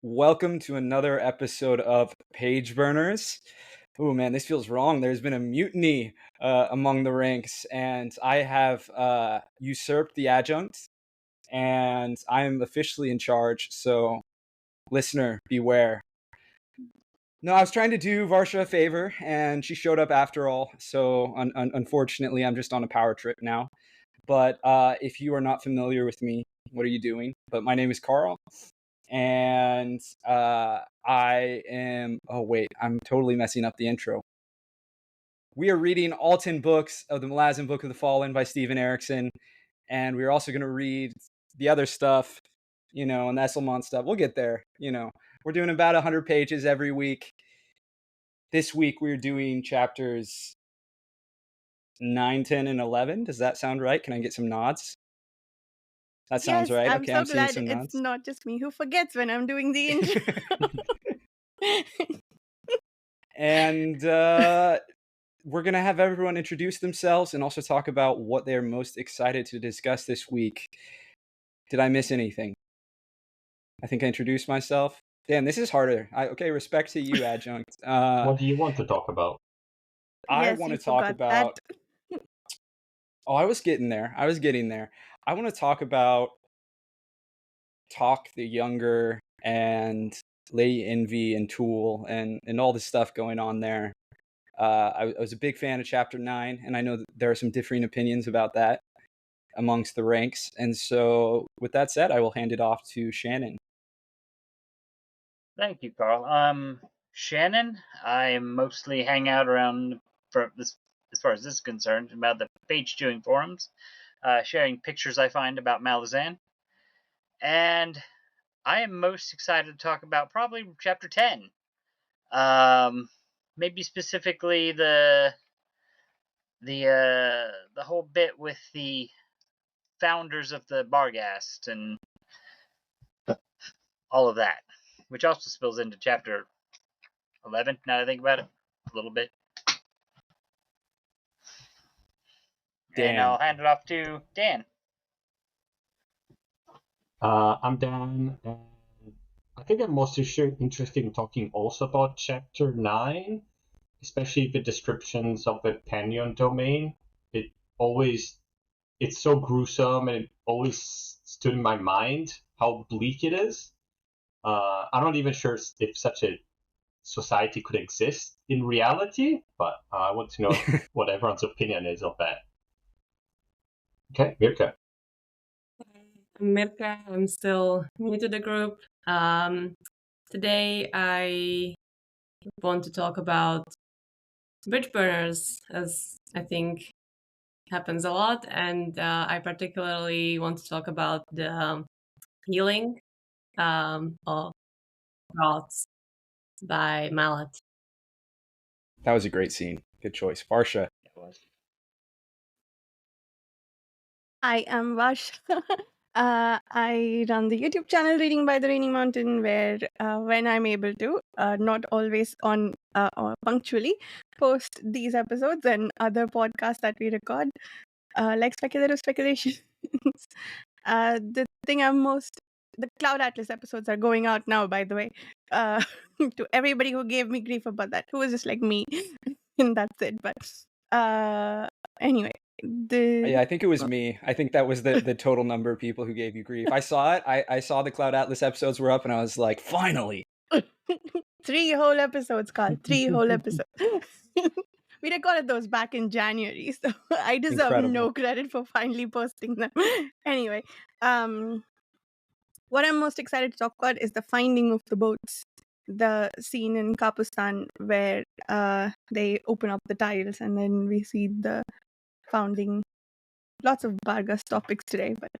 Welcome to another episode of Page Burners. Oh man, this feels wrong. There's been a mutiny among the ranks, and I have usurped the adjunct, and I am officially in charge. So, listener, beware. No, I was trying to do Varsha a favor, and she showed up after all. So, unfortunately, I'm just on a power trip now. But if you are not familiar with me, what are you doing? But my name is Carl. And I am. Oh wait, I'm totally messing up the intro. We are reading all 10 books of the Malazan Book of the Fallen by Stephen Erikson, and we're also going to read the other stuff, and the Esselmon stuff. We'll get there. We're doing about 100 pages every week. This week we're doing chapters 9, 10, and 11. Does that sound right? Can I get some nods? That sounds Yes, right. I'm Okay, so I'm seeing glad some it's nods. not just me who forgets when I'm doing the intro. And we're going to have everyone introduce themselves and also talk about what they're most excited to discuss this week. Did I miss anything? I think I introduced myself. Damn, this is harder. Okay, respect to you, adjunct. What do you want to talk about? I Yes, want you to talk forgot that. about. Oh, I was getting there. I want to talk about Talk the Younger and Lady Envy and Tool and all the stuff going on there. I was a big fan of Chapter 9, and I know that there are some differing opinions about that amongst the ranks. And so, with that said, I will hand it off to Shannon. Thank you, Carl. Shannon, I mostly hang out around, for this, as far as this is concerned, about the page-chewing forums, sharing pictures I find about Malazan. And I am most excited to talk about probably Chapter 10. Maybe specifically the whole bit with the founders of the Barghast and all of that, which also spills into Chapter 11, now that I think about it, a little bit. Dan. And I'll hand it off to Dan. I'm Dan, and I think I'm most interested in talking also about Chapter 9, especially the descriptions of the Pantheon domain. It's so gruesome, and it always stood in my mind how bleak it is. I'm not even sure if such a society could exist in reality, but I want to know what everyone's opinion is of that. Okay, Mirka. I'm Mirka. I'm still new to the group. Today I want to talk about bridge burners, as I think happens a lot, and I particularly want to talk about the healing of gods by Malat. That was a great scene. Good choice. Varsha. I am Varsha. I run the YouTube channel Reading by the Rainy Mountain, where when I'm able to, not always on or punctually, post these episodes and other podcasts that we record, like Speculative Speculations. The thing the Cloud Atlas episodes are going out now, by the way, to everybody who gave me grief about that, who was just like me, and that's it. But anyway, Yeah, I think it was me. I think that was the total number of people who gave you grief. I saw it. I saw the Cloud Atlas episodes were up, and I was like, finally. 3 whole episodes, Carl. 3 whole episodes. We recorded those back in January, so I deserve Incredible. no credit for finally posting them. Anyway, what I'm most excited to talk about is the finding of the boats. The scene in Kapustan where they open up the tiles and then we see the founding. Lots of Bargas topics today, but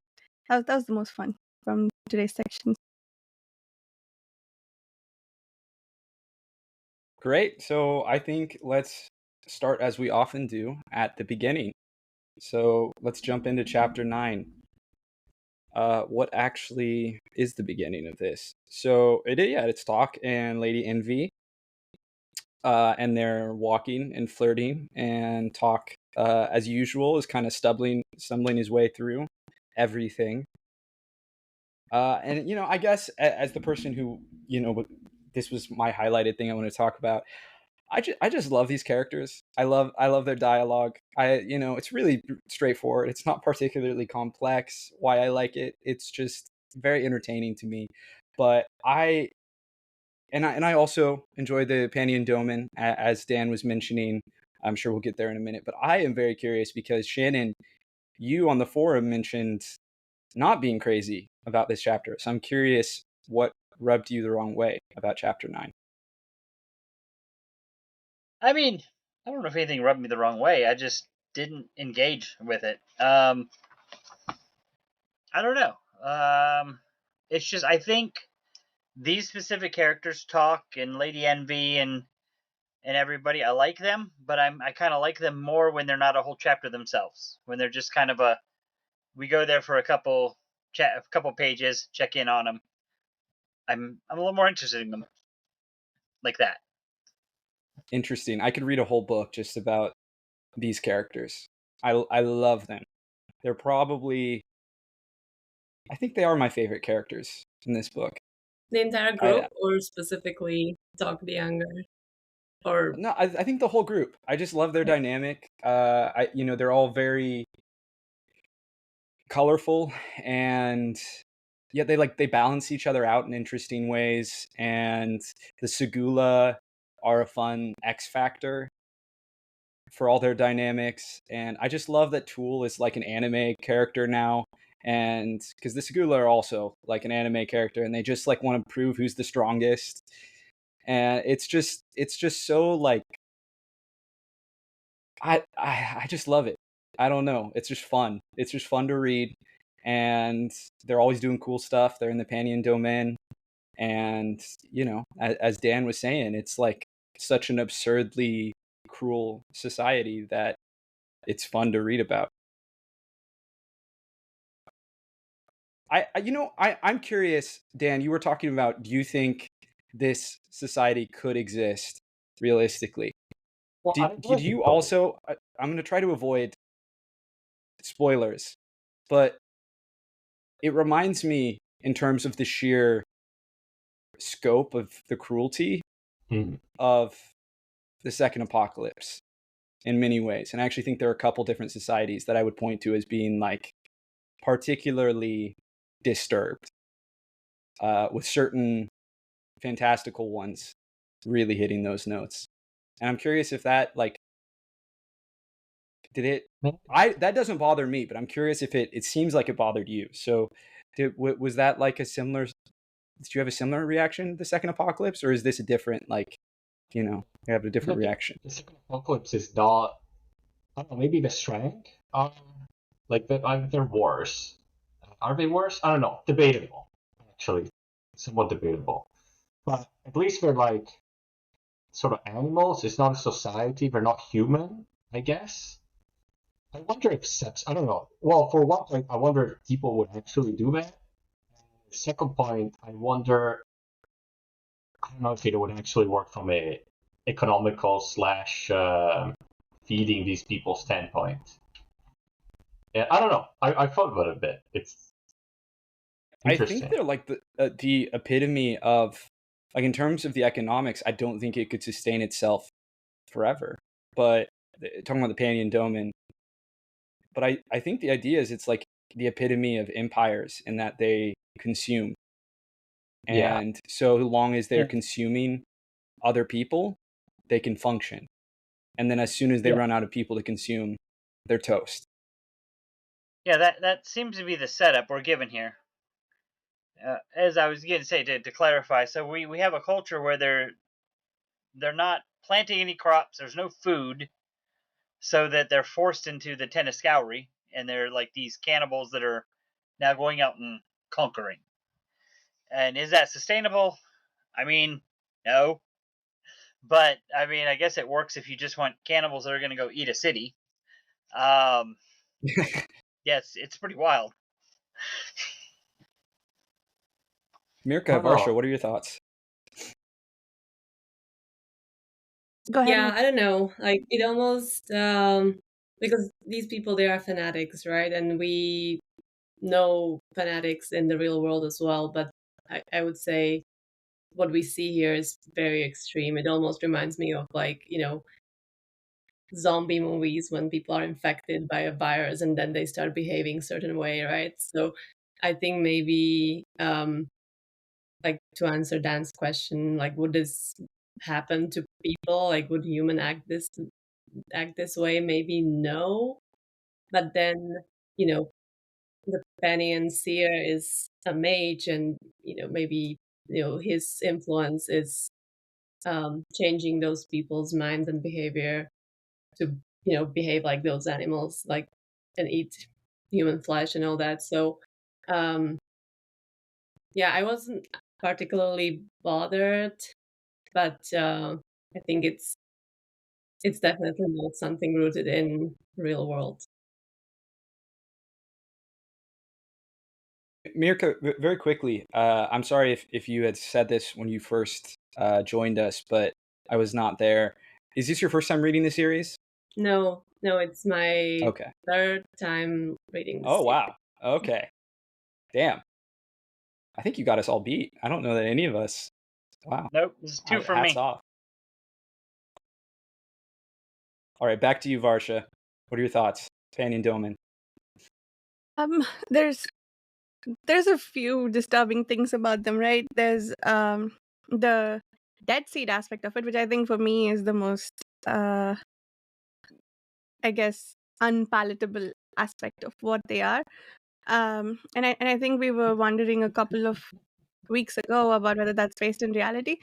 that was the most fun from today's section. Great. So I think let's start as we often do at the beginning. So let's jump into Chapter 9. What actually is the beginning of this? So it's Talk and Lady Envy. And they're walking and flirting, and Talk, as usual, is kind of stumbling his way through everything. And I guess as the person who this was my highlighted thing I want to talk about. I just love these characters. I love their dialogue. It's really straightforward. It's not particularly complex. Why I like it, it's just very entertaining to me. But I also enjoy the Panion Domain, as Dan was mentioning. I'm sure we'll get there in a minute. But I am very curious because Shannon, you on the forum mentioned not being crazy about this chapter. So I'm curious what rubbed you the wrong way about chapter 9. I mean, I don't know if anything rubbed me the wrong way. I just didn't engage with it. I don't know. It's just I think these specific characters talk and Lady Envy and everybody. I like them, but I kind of like them more when they're not a whole chapter themselves. When they're just kind of we go there for a couple pages, check in on them. I'm a little more interested in them like that. Interesting. I could read a whole book just about these characters. I love them. They're probably, I think they are my favorite characters in this book. The entire group, or specifically Doc the Younger? Or no, I think the whole group. I just love their dynamic. They're all very colorful, and yet they balance each other out in interesting ways. And the Segula are a fun X factor for all their dynamics. And I just love that Tool is like an anime character now. And because the Segula are also like an anime character, and they just like want to prove who's the strongest. And it's just so like I just love it. I don't know. It's just fun. It's just fun to read, and they're always doing cool stuff. They're in the Panion Domain, and as Dan was saying, it's like such an absurdly cruel society that it's fun to read about. I'm curious, Dan. You were talking about, do you think this society could exist realistically? Well, Did you also? I'm going to try to avoid spoilers, but it reminds me, in terms of the sheer scope of the cruelty of the second apocalypse in many ways. And I actually think there are a couple different societies that I would point to as being like particularly disturbed, with certain fantastical ones really hitting those notes. And I'm curious if that that doesn't bother me, but I'm curious if it seems like it bothered you. So was that like a similar, did you have a similar reaction to the second apocalypse, or is this a different, you have a different reaction? The second apocalypse is not, I don't know, maybe the strength. They're worse. Are they worse? I don't know. Debatable, actually. Somewhat debatable. But at least they're like sort of animals. It's not a society. They're not human, I guess. I wonder if sex, I don't know. Well, for one point, I wonder if people would actually do that. Second point, I wonder, I don't know if it would actually work from a economical / feeding these people standpoint. Yeah, I don't know. I thought about it a bit. It's interesting. I think they're like the epitome of, like, in terms of the economics, I don't think it could sustain itself forever. But talking about the Panion Domain, but I think the idea is it's like the epitome of empires in that they consume. And so long as they're consuming other people, they can function. And then as soon as they run out of people to consume, they're toast. Yeah, that seems to be the setup we're given here. As I was going to say, to clarify, so we have a culture where they're not planting any crops, there's no food, so that they're forced into the Teniscowry, and they're like these cannibals that are now going out and conquering. And is that sustainable? I mean, no. But, I mean, I guess it works if you just want cannibals that are going to go eat a city. Yes, it's pretty wild. Mirka, Varsha, what are your thoughts? Go ahead. Yeah, I don't know. Like, it almost because these people, they are fanatics, right? And we know fanatics in the real world as well. But I would say what we see here is very extreme. It almost reminds me of like, zombie movies when people are infected by a virus and then they start behaving a certain way, right? So I think maybe like to answer Dan's question, like would this happen to people? Like would human act this way? Maybe no. But then, you know, the Penny and Seer is a mage and, maybe, his influence is changing those people's minds and behavior to behave like those animals, like, and eat human flesh and all that. So um yeah, I wasn't particularly bothered, but I think it's definitely not something rooted in real world. Mirka, very quickly, I'm sorry if you had said this when you first joined us, but I was not there. Is this your first time reading the series? No, it's my Okay. third time reading this Oh, series. wow. Okay. Damn. I think you got us all beat. I don't know that any of us. Wow. Nope, this is two from Hats me. off. All right, back to you, Varsha. What are your thoughts? Fanny and Doman. There's a few disturbing things about them, right? There's the dead seed aspect of it, which I think for me is the most I guess unpalatable aspect of what they are. And I think we were wondering a couple of weeks ago about whether that's based in reality.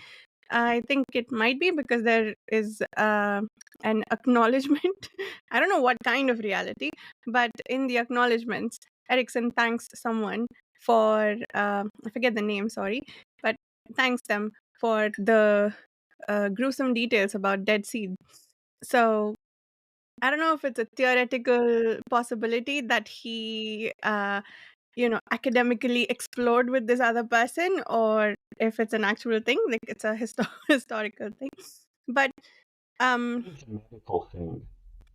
I think it might be because there is an acknowledgement. I don't know what kind of reality, but in the acknowledgements, Erikson thanks someone for I forget the name, sorry, but thanks them for the gruesome details about dead seed. So I don't know if it's a theoretical possibility that he academically explored with this other person, or if it's an actual thing, like it's a historical thing. But I think it's a medical thing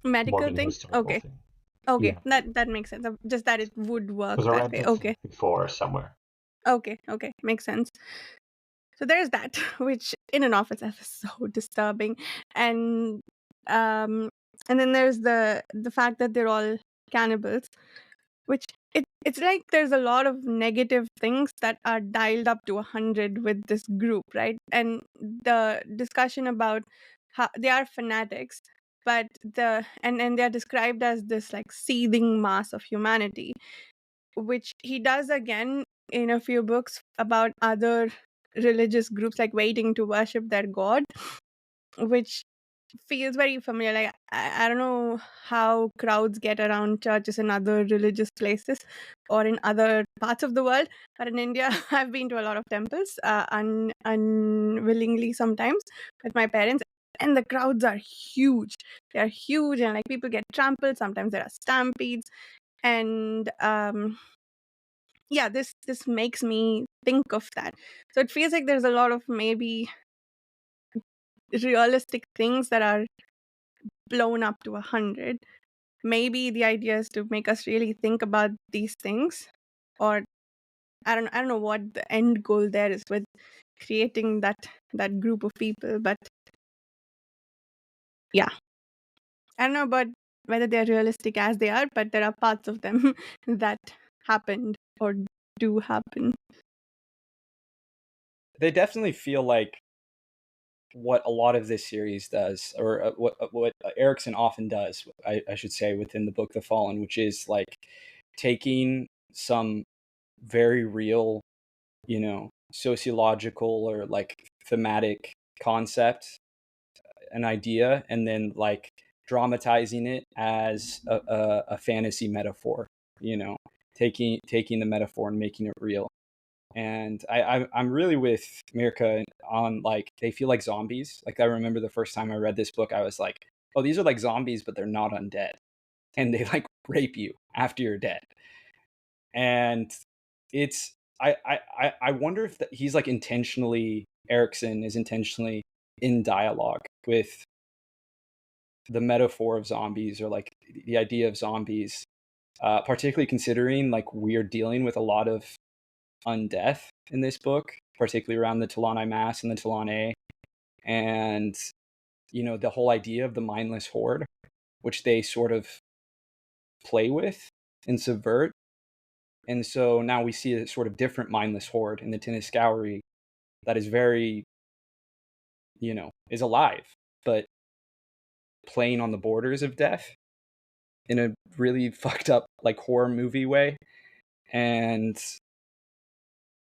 more medical than a thing. historical Okay. thing. Okay, Yeah. that makes sense. Just that it would work Because I that read way. this Okay. before somewhere. Okay, makes sense. So there's that, which in and of itself is so disturbing, and then there's the fact that they're all cannibals, which it's like there's a lot of negative things that are dialed up to 100 with this group, right? And the discussion about how they are fanatics, but and they're described as this like seething mass of humanity, which he does again in a few books about other religious groups like waiting to worship their god, which feels very familiar. Like I don't know how crowds get around churches in other religious places or in other parts of the world, but in India, I've been to a lot of temples unwillingly sometimes with my parents, and the crowds are huge. They are huge, and like people get trampled. Sometimes there are stampedes, and yeah, this makes me think of that. So it feels like there's a lot of maybe realistic things that are blown up to 100. Maybe the idea is to make us really think about these things, or I don't know what the end goal there is with creating that group of people, but yeah, I don't know about whether they're realistic as they are, but there are parts of them that happened or do happen. They definitely feel like what a lot of this series does, or what Erikson often does, I should say, within the book The Fallen, which is like taking some very real, sociological or like thematic concept, an idea, and then like dramatizing it as a fantasy metaphor, taking the metaphor and making it real. And I'm really with Mirka on like they feel like zombies. Like I remember the first time I read this book, I was like, oh, these are like zombies, but they're not undead, and they like rape you after you're dead. And it's I wonder if he's like Erikson is intentionally in dialogue with the metaphor of zombies, or like the idea of zombies, particularly considering like we're dealing with a lot of undeath in this book, particularly around the Talani Mass and the Talani, and the whole idea of the mindless horde, which they sort of play with and subvert. And so now we see a sort of different mindless horde in the Tiniscowry that is very, is alive, but playing on the borders of death in a really fucked up, like, horror movie way. And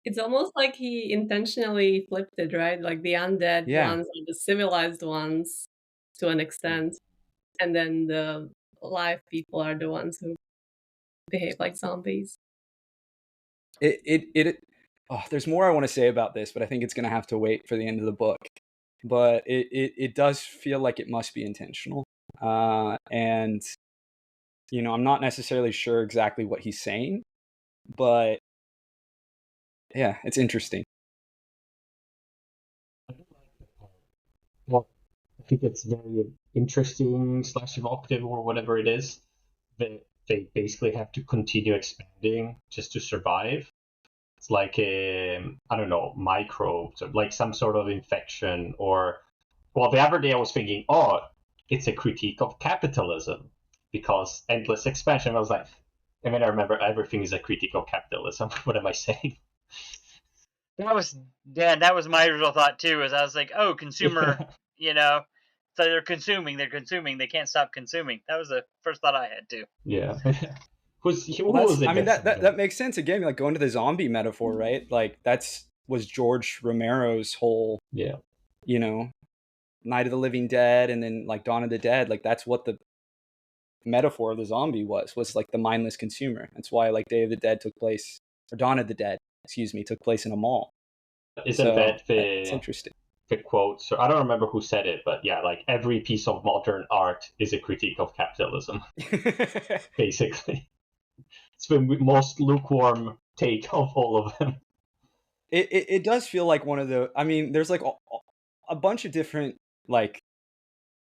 it's almost like he intentionally flipped it, right? Like the undead ones are the civilized ones to an extent, and then the live people are the ones who behave like zombies. There's more I want to say about this, but I think it's going to have to wait for the end of the book. But it does feel like it must be intentional. And, I'm not necessarily sure exactly what he's saying, but yeah, it's interesting. Well, I think it's very interesting / evocative or whatever it is. They basically have to continue expanding just to survive. It's like I don't know, microbes, or like some sort of infection, or the other day I was thinking, it's a critique of capitalism because endless expansion. I was like, and then I remember everything is a critique of capitalism. What am I saying? That was my original thought too. As I was like, consumer, so they're consuming, they can't stop consuming. That was the first thought I had too. Yeah. That makes sense. Again, like going to the zombie metaphor, right? Like was George Romero's whole, Night of the Living Dead, and then like Dawn of the Dead. Like that's what the metaphor of the zombie was like the mindless consumer. That's why like Day of the Dead took place, or Dawn of the Dead, took place in a mall. It's interesting. The quote, so I don't remember who said it, but yeah, like every piece of modern art is a critique of capitalism. Basically. It's the most lukewarm take of all of them. It does feel like one of the, there's like a bunch of different like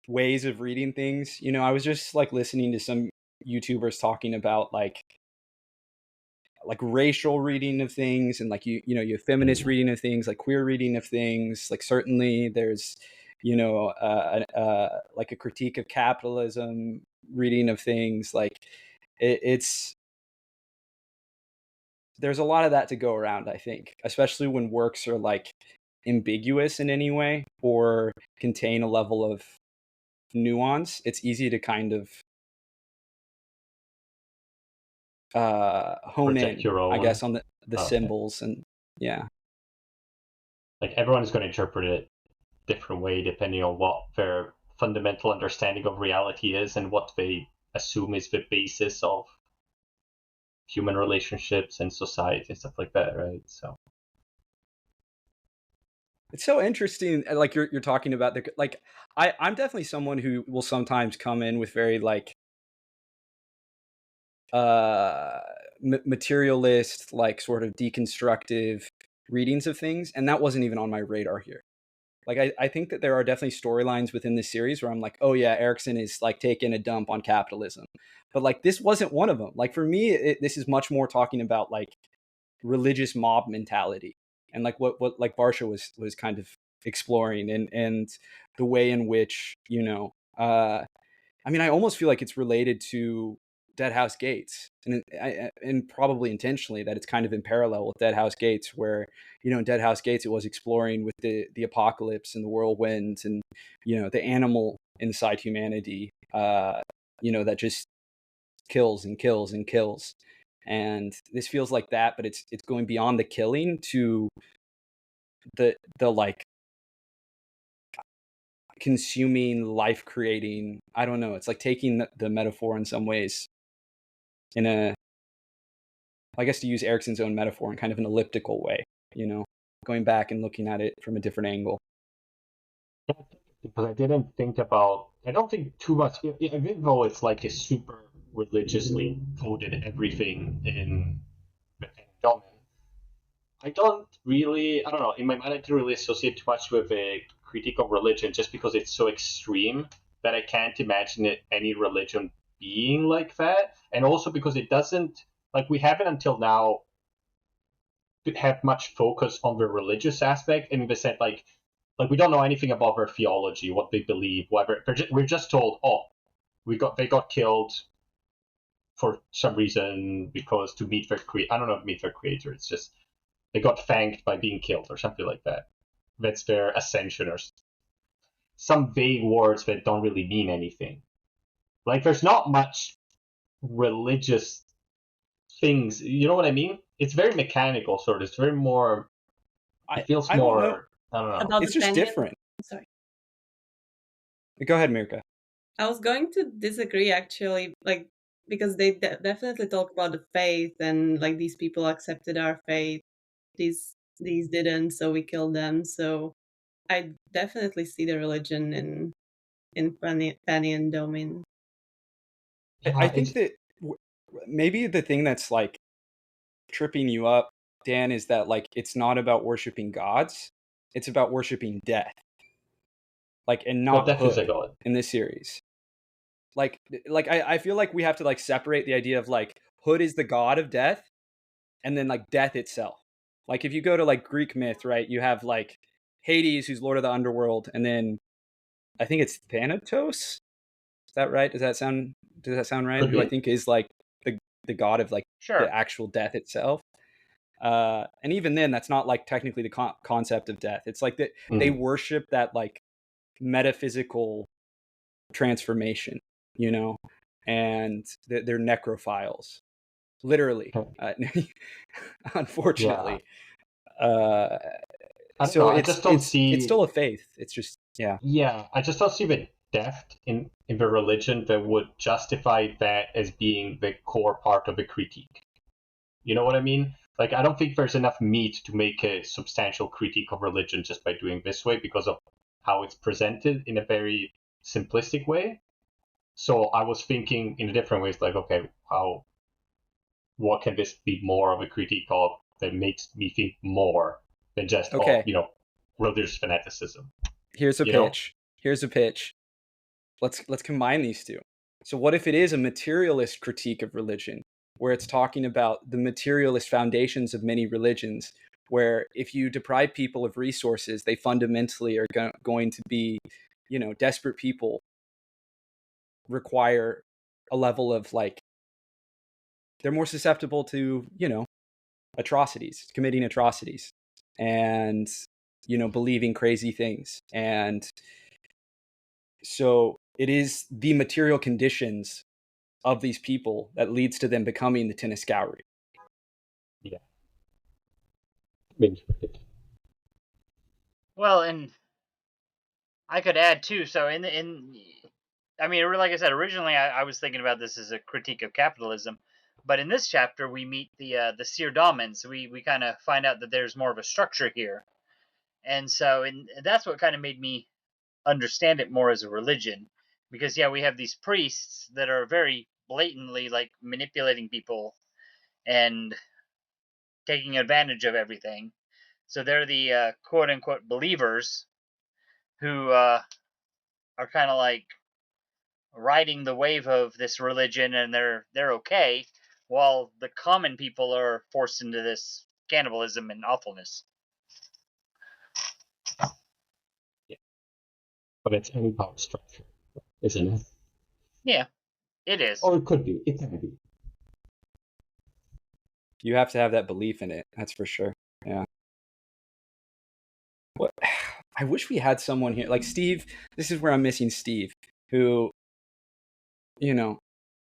ways of reading things. I was just like listening to some YouTubers talking about like racial reading of things, and like you feminist reading of things, like queer reading of things. Like certainly there's like a critique of capitalism reading of things. Like there's a lot of that to go around, I think, especially when works are like ambiguous in any way or contain a level of nuance. It's easy to kind of hone in, I guess, on the symbols. And yeah, like everyone's going to interpret it different way depending on what their fundamental understanding of reality is and what they assume is the basis of human relationships and society and stuff like that, right? So it's so interesting. Like you're talking about I'm definitely someone who will sometimes come in with very like materialist, like sort of deconstructive readings of things, and that wasn't even on my radar here. Like I think that there are definitely storylines within this series where I'm like, oh yeah, Erikson is like taking a dump on capitalism, but like this wasn't one of them. Like for me, this is much more talking about like religious mob mentality and like what like Varsha was kind of exploring, and the way in which I almost feel like it's related to Dead House Gates, and probably intentionally that it's kind of in parallel with Dead House Gates, where in Dead House Gates it was exploring with the apocalypse and the whirlwinds and the animal inside humanity, that just kills and kills and kills. And this feels like that, but it's going beyond the killing to the like consuming, life creating. I don't know. It's like taking the metaphor in some ways in a, I guess to use Erikson's own metaphor, in kind of an elliptical way, going back and looking at it from a different angle. Because I don't think too much, even though it's like a super religiously coded everything in Domin, I don't know, in my mind I don't really associate too much with a critique of religion just because it's so extreme that I can't imagine any religion being like that. And also because it doesn't, like we haven't until now have much focus on the religious aspect, and they said like we don't know anything about their theology, what they believe, whatever. We're just told, oh, they got killed for some reason because to meet their I don't know, meet their creator. It's just they got thanked by being killed or something like that. That's their ascension or some vague words that don't really mean anything. Like there's not much religious things. You know what I mean? It's very mechanical, sort of. It's very more. It feels more. I don't know. About It's the just Fenian- different. Sorry. Go ahead, Mirka. I was going to disagree actually, like because they definitely talk about the faith and like these people accepted our faith, these didn't, so we killed them. So I definitely see the religion in Fenian domain. I think that maybe the thing that's like tripping you up, Dan, is that like it's not about worshiping gods; it's about worshiping death. Like, and not death is a Hood god in this series. Like I feel like we have to like separate the idea of like Hood is the god of death, and then like death itself. Like if you go to like Greek myth, right, you have like Hades, who's lord of the underworld, and then I think it's Thanatos. Is that right? Does that sound right? Could Who I be. think is like the god of like Sure. the actual death itself. And even then, that's not like technically the concept of death. It's like that they worship that like metaphysical transformation, you know, and they're necrophiles, literally. Unfortunately, so I just don't see. It's still a faith. It's just Yeah, I just don't see the depth in the religion that would justify that as being the core part of the critique. You know what I mean? Like, I don't think there's enough meat to make a substantial critique of religion just by doing this way because of how it's presented in a very simplistic way. So I was thinking in a different ways, like, okay, what can this be more of a critique of that makes me think more than just, religious fanaticism? Here's a pitch. Here's a pitch. Let's combine these two. So what if it is a materialist critique of religion, where it's talking about the materialist foundations of many religions, where if you deprive people of resources, they fundamentally are going to be, desperate people require a level of like, they're more susceptible to, atrocities, committing atrocities, and, believing crazy things. And so it is the material conditions of these people that leads to them becoming the Tiniscauri. Yeah. Well, and I could add too. So I mean, like I said, originally I was thinking about this as a critique of capitalism, but in this chapter we meet the Seer Domins. We kind of find out that there's more of a structure here, and so that's what kind of made me understand it more as a religion, because we have these priests that are very blatantly like manipulating people and taking advantage of everything. So they're the quote unquote believers who are kind of like riding the wave of this religion, and they're okay, while the common people are forced into this cannibalism and awfulness. Yeah. But it's any power structure, isn't it? Yeah, it is. Or it could be. It can be. You have to have that belief in it. That's for sure. Yeah. What? I wish we had someone here like Steve. This is where I'm missing Steve, who,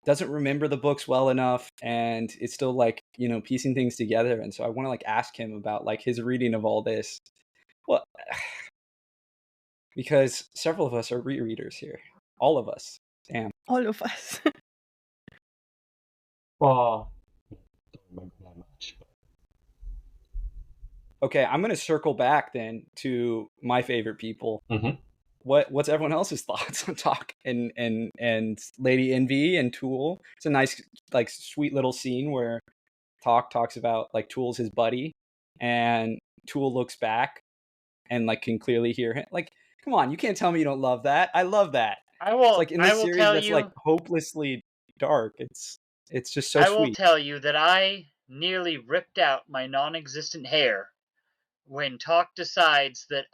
doesn't remember the books well enough, and it's still like, piecing things together. And so I want to like ask him about like his reading of all this. Well, because several of us are rereaders here. All of us. Damn. All of us. Well, I don't remember that much. Okay, I'm going to circle back then to my favorite people. Mm-hmm. What's everyone else's thoughts on Talk and Lady Envy and Tool? It's a nice, like, sweet little scene where Talk talks about like Tool's his buddy, and Tool looks back and like can clearly hear him. Like, come on, you can't tell me you don't love that. I love that. I will. It's like in this series tell that's you, like hopelessly dark. It's just so I sweet. will tell you that I nearly ripped out my non-existent hair when Talk decides that,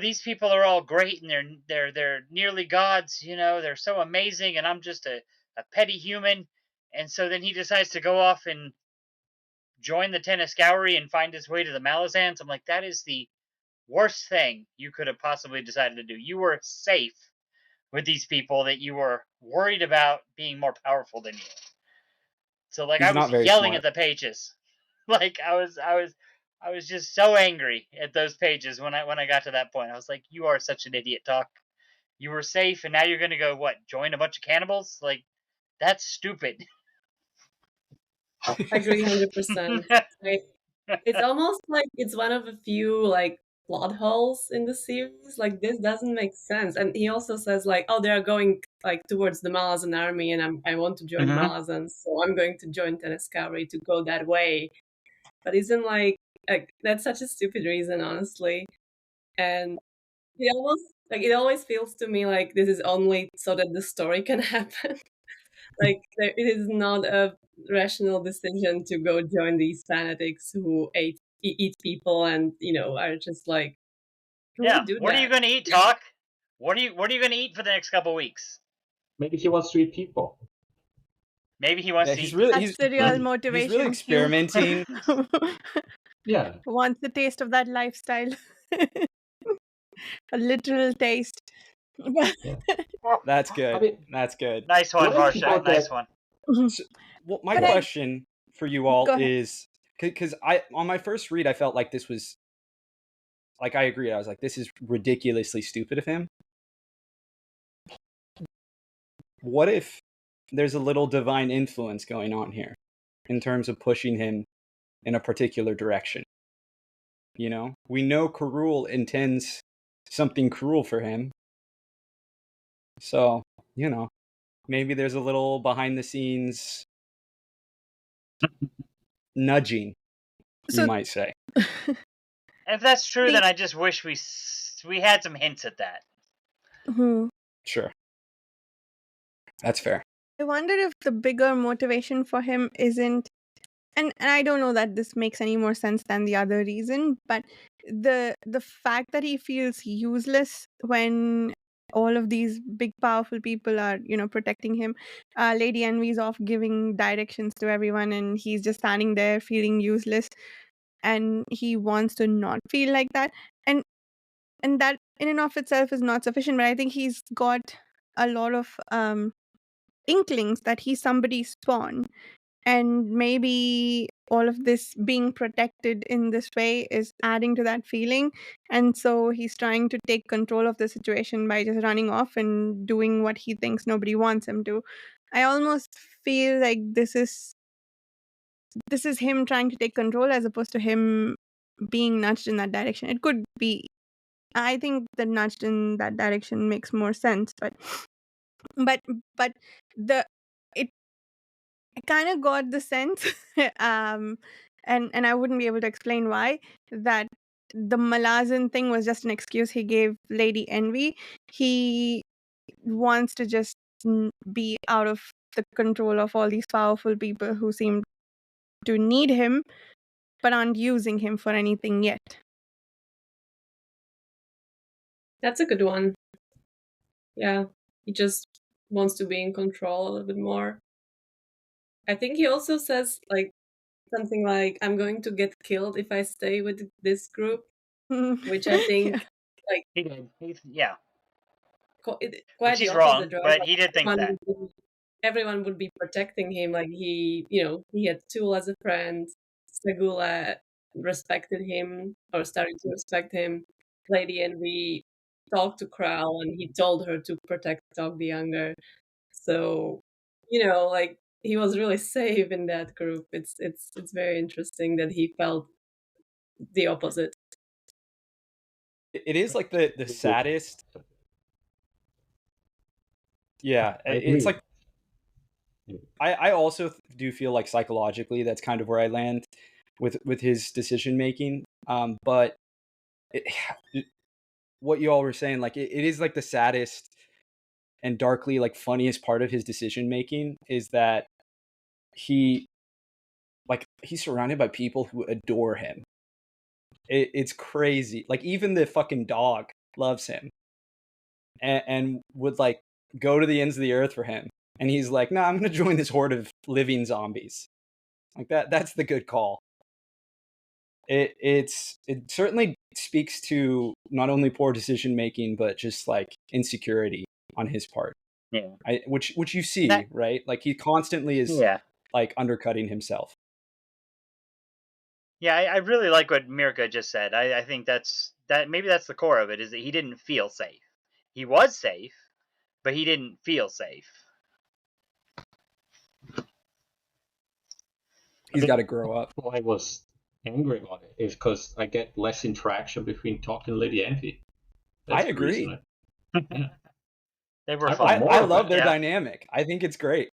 these people are all great and they're nearly gods, they're so amazing, and I'm just a petty human. And so then he decides to go off and join the Tennis and find his way to the Malazans. I'm like, that is the worst thing you could have possibly decided to do. You were safe with these people that you were worried about being more powerful than you. So like He's I was not very yelling smart. at the pages. Like I was just so angry at those pages when I got to that point. I was like, you are such an idiot, Talk. You were safe and now you're gonna go join a bunch of cannibals? Like, that's stupid. I agree 100%. It's almost like it's one of a few like plot holes in the series. Like this doesn't make sense. And he also says like, oh, they are going like towards the Malazan army, and I want to join Mhm. Malazan, so I'm going to join Tenniscauri to go that way. But isn't like that's such a stupid reason, honestly. And it always feels to me like this is only so that the story can happen. Like it is not a rational decision to go join these fanatics who eat people and are just like, who Yeah. would do What are you that? gonna eat, Talk? What are you gonna eat for the next couple weeks? Maybe he wants to eat people. Maybe he wants Yeah, to he's eat really That's the real he's really motivation. experimenting. Yeah. Wants the taste of that lifestyle. A literal taste. That's I good. mean, That's good. Nice one, what if he Varsha. got Nice that? one. So, well, my But I- question for you all Go ahead. is because I on my first read I felt like this was like I agreed. I was like, this is ridiculously stupid of him. What if there's a little divine influence going on here in terms of pushing him in a particular direction? We know Karul intends something cruel for him. So, maybe there's a little behind the scenes nudging, you So might say. If that's true, the- then I just wish we had some hints at that. Mhm. Sure. That's fair. I wonder if the bigger motivation for him isn't, and I don't know that this makes any more sense than the other reason, but the fact that he feels useless when all of these big powerful people are protecting him. Lady Envy's off giving directions to everyone, and he's just standing there feeling useless, and he wants to not feel like that. And that in and of itself is not sufficient, but I think he's got a lot of inklings that he's somebody's spawn, and maybe all of this being protected in this way is adding to that feeling, and so he's trying to take control of the situation by just running off and doing what he thinks nobody wants him to. I almost feel like this is him trying to take control as opposed to him being nudged in that direction. It could be, I think the nudged in that direction makes more sense, but the it I kind of got the sense, and I wouldn't be able to explain why, that the Malazan thing was just an excuse he gave Lady Envy. He wants to just be out of the control of all these powerful people who seem to need him but aren't using him for anything yet. That's a good one. Yeah, he just wants to be in control a little bit more. I think he also says like something like, I'm going to get killed if I stay with this group, which I think like He did. Yeah. quite He's the wrong, opposite, right? but Like, he did think that. everyone would be protecting him. Like he had Tool as a friend. Segula respected him or started to respect him. Lady Envy talked to Kral and he told her to protect Tog the Younger. So, like he was really safe in that group. It's very interesting that he felt the opposite. It is like the saddest. Yeah, I it's agree. like I also do feel like psychologically that's kind of where I land with his decision making. But what you all were saying, like it is like the saddest and darkly like funniest part of his decision making is that he like he's surrounded by people who adore him. It's crazy. Like even the fucking dog loves him and would like go to the ends of the earth for him. And he's like, "Nah, I'm gonna join this horde of living zombies." Like that's the good call. It certainly speaks to not only poor decision making, but just like insecurity on his part. Yeah. Which you see, right? Like he constantly is like undercutting himself. Yeah, I really like what Mirka just said. I think maybe that's the core of it, is that he didn't feel safe. He was safe, but he didn't feel safe. He's got to grow up. Why I was angry about it is because I get less interaction between Talk and Lady Envy. I agree. They were fun. I love their dynamic. I think it's great.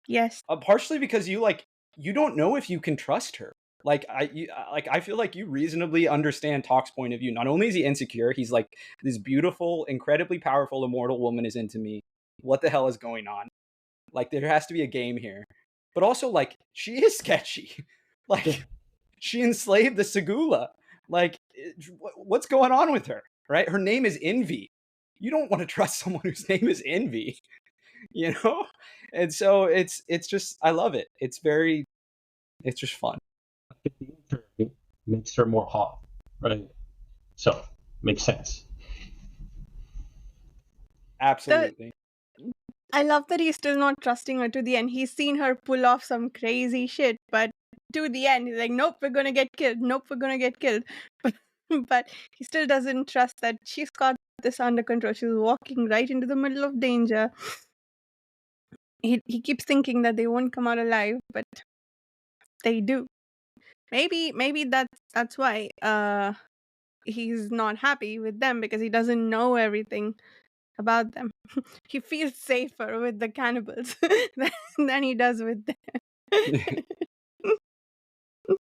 Yes. Partially because you don't know if you can trust her. I feel like you reasonably understand Talk's point of view. Not only is he insecure, he's like, this beautiful, incredibly powerful, immortal woman is into me. What the hell is going on? Like, there has to be a game here. But also, like, she is sketchy. Like, she enslaved the Segula. Like, what's going on with her? Right? Her name is Envy. You don't want to trust someone whose name is Envy. You know? And so it's just, I love it. It's just fun. It makes her more hot, right? So, makes sense. Absolutely. I love that he's still not trusting her to the end. He's seen her pull off some crazy shit, but to the end, he's like, nope, we're gonna get killed. Nope, we're gonna get killed. But he still doesn't trust that she's got this under control. She's walking right into the middle of danger. He keeps thinking that they won't come out alive, but they do. Maybe that's why he's not happy with them, because he doesn't know everything about them. He feels safer with the cannibals than he does with them. I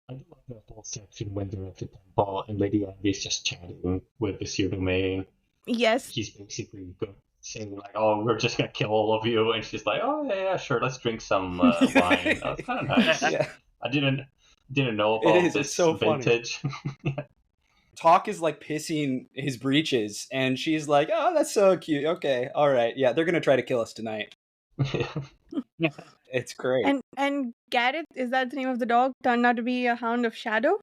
do like that whole section when they're at the temple and Lady Envy's just chatting with the pseudomain. Yes. He's basically saying like, "Oh, we're just gonna kill all of you," and she's like, "Oh yeah, sure, let's drink some wine." That's kind of nice. Yeah. I didn't know about this so vintage. Talk is like pissing his breeches, and she's like, "Oh, that's so cute. Okay, all right, yeah, they're gonna try to kill us tonight." It's great. And Gareth, is that the name of the dog, turned out to be a Hound of Shadow?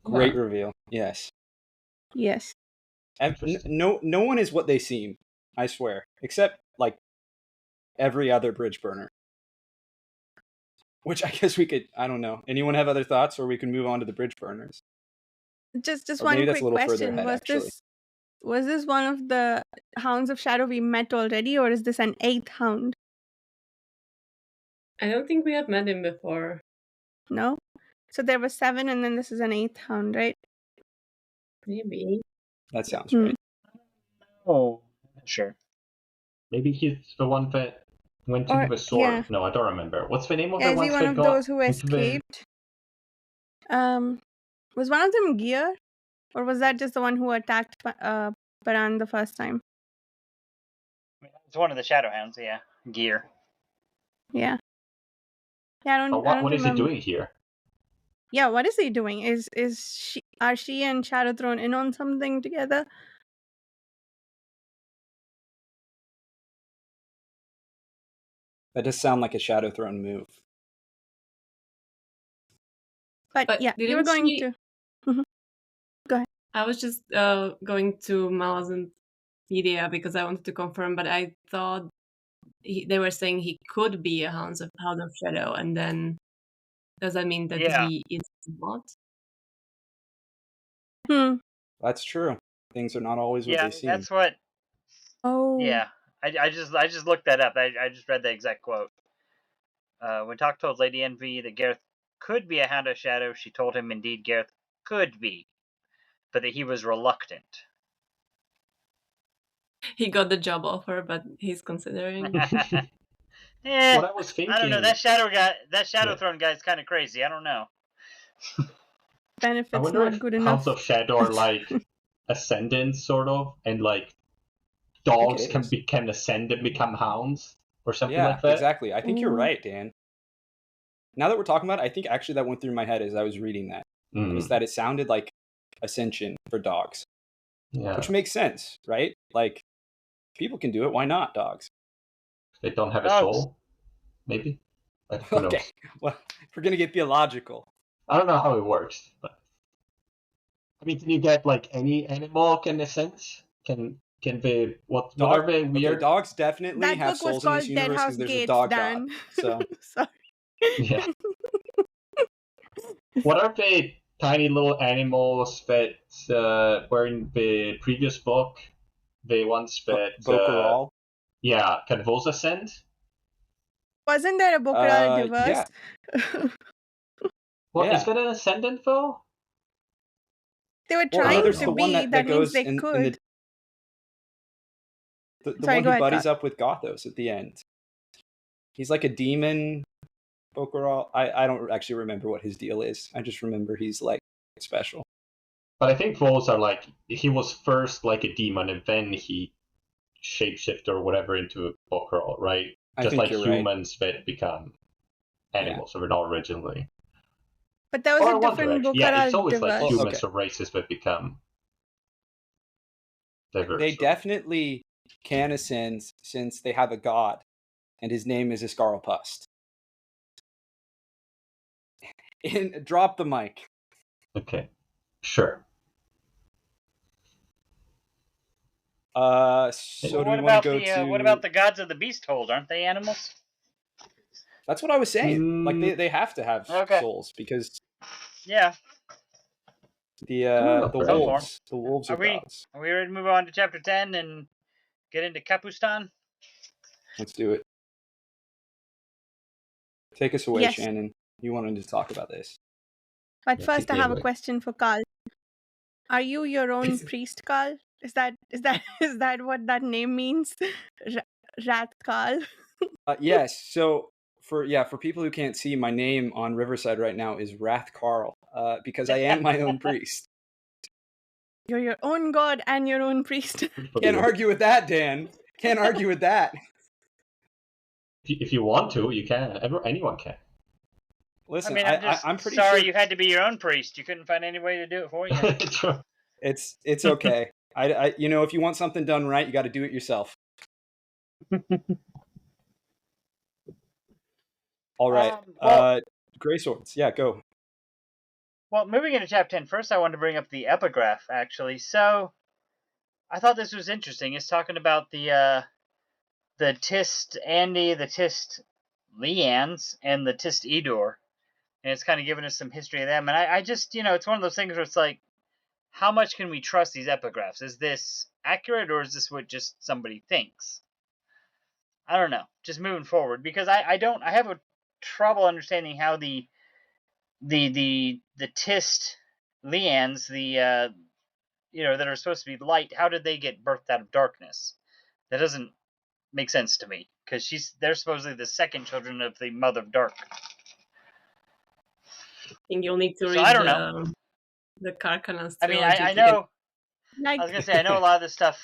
Great reveal. Yes. Yes. No one is what they seem, I swear, except like every other bridge burner. Which I guess we could, I don't know. Anyone have other thoughts, or we can move on to the bridge burners? Just Or one maybe that's quick a little further question. ahead, Was this one of the Hounds of Shadow we met already, or is this an 8th hound? I don't think we have met him before. No? So there was 7, and then this is an 8th hound, right? Maybe. That sounds right. Oh, sure. Maybe he's the one that went into the sword. Yeah. No, I don't remember. What's the name of the Is one he one that of got those who into the- escaped? Was one of them Gear? Or was that just the one who attacked Paran the first time? It's one of the Shadowhounds, yeah. Gear. Yeah. Yeah, I don't what is he remember. doing here? Yeah, what is he doing? Are she and Shadow thrown in on something together? That does sound like a Shadow Throne move. But yeah, you were going to. Go ahead. I was just going to Malazan Wikipedia because I wanted to confirm, but I thought they were saying he could be a Hound of Shadow, and then does that mean that he is not? That's true. Things are not always what they seem. That's what. Oh. Yeah, I just looked that up. I just read the exact quote. When Talk told Lady Envy that Gareth could be a Hound of Shadow, she told him indeed Gareth could be, but that he was reluctant. He got the job offer, but he's considering. What I was thinking. I don't know. That Shadow Throne guy is kind of crazy. I don't know. Benefits I wonder not if good enough. Hounds of Shadow are like ascendants, sort of, and like dogs can ascend and become hounds. or something Yeah, like that. exactly. I think you're Ooh. right, Dan. Now that we're talking about it, I think actually that went through my head as I was reading that. Was that it sounded like ascension for dogs. Yeah. Which makes sense, right? Like, people can do it. Why not dogs? They don't have a Dogs. soul, maybe? Like, who knows? Okay, well, if we're going to get theological. I don't know how it works, but I mean, can you get like any animal can ascend? Can they what are they Okay, weird? dogs definitely That have book was souls in this called Dead universe House because there's a Gates, dog Dan. god. So Sorry. Yeah. What are the tiny little animals that were in the previous book? The ones that Bokeral. yeah, can those ascend? Wasn't there a Bokeral diverse? Yeah. Well, Yeah. is that an ascendant though? They were Well, trying there's to the one be. that That means goes they in could. the Sorry, one go who ahead, buddies Carl. up with Gothos at the end. He's like a demon. Bokeral. I don't actually remember what his deal is. I just remember he's like special. But I think those are like he was first like a demon and then he shapeshift or whatever into a Bokeral, right? I Just think like you're right. humans that become animals, so they're not originally. But there was Or a one different direction. Yeah, it's Bokeral always like diverse. humans okay. or races that become diverse. They definitely can ascend since they have a god, and his name is Iscarlpust. And drop the mic. Okay, sure. So Well, do what we want about to go the to? what about the gods of the beast hold? Aren't they animals? That's what I was saying. Like they have to have Okay. souls because Yeah. the Some wolves are Are we gods. ready to move on to chapter 10 and get into Kapustan? Let's do it. Take us away, Yes. Shannon. You wanted to talk about this. But Yeah, first, I take it have a away. question for Carl. Are you your own priest, Carl? Is that what that name means? Rat Carl. Yes. So for people who can't see, my name on Riverside right now is Wrath Carl, because I am my own priest. You're your own god and your own priest. Can't argue with that, Dan. Can't argue with that. If you want to, you can. Anyone can. Listen, I mean, I'm just I'm pretty sorry sure you had to be your own priest. You couldn't find any way to do it for you. True. it's okay. I if you want something done right, you got to do it yourself. All right. Gray swords. Yeah, go. Well, moving into chapter 10, first I wanted to bring up the epigraph, actually. So, I thought this was interesting. It's talking about the Tist Andy, the Tist Leannes, and the Tist Edor. And it's kind of giving us some history of them. And I just, it's one of those things where it's like, how much can we trust these epigraphs? Is this accurate, or is this what just somebody thinks? I don't know. Just moving forward, because I have a trouble understanding how the Tist Leannes, that are supposed to be light, how did they get birthed out of darkness? That doesn't make sense to me, because they're supposedly the second children of the Mother of Dark. I think you'll need to read I don't know. the Karkanas I mean, trilogy. I know. Like, I was gonna say I know a lot of this stuff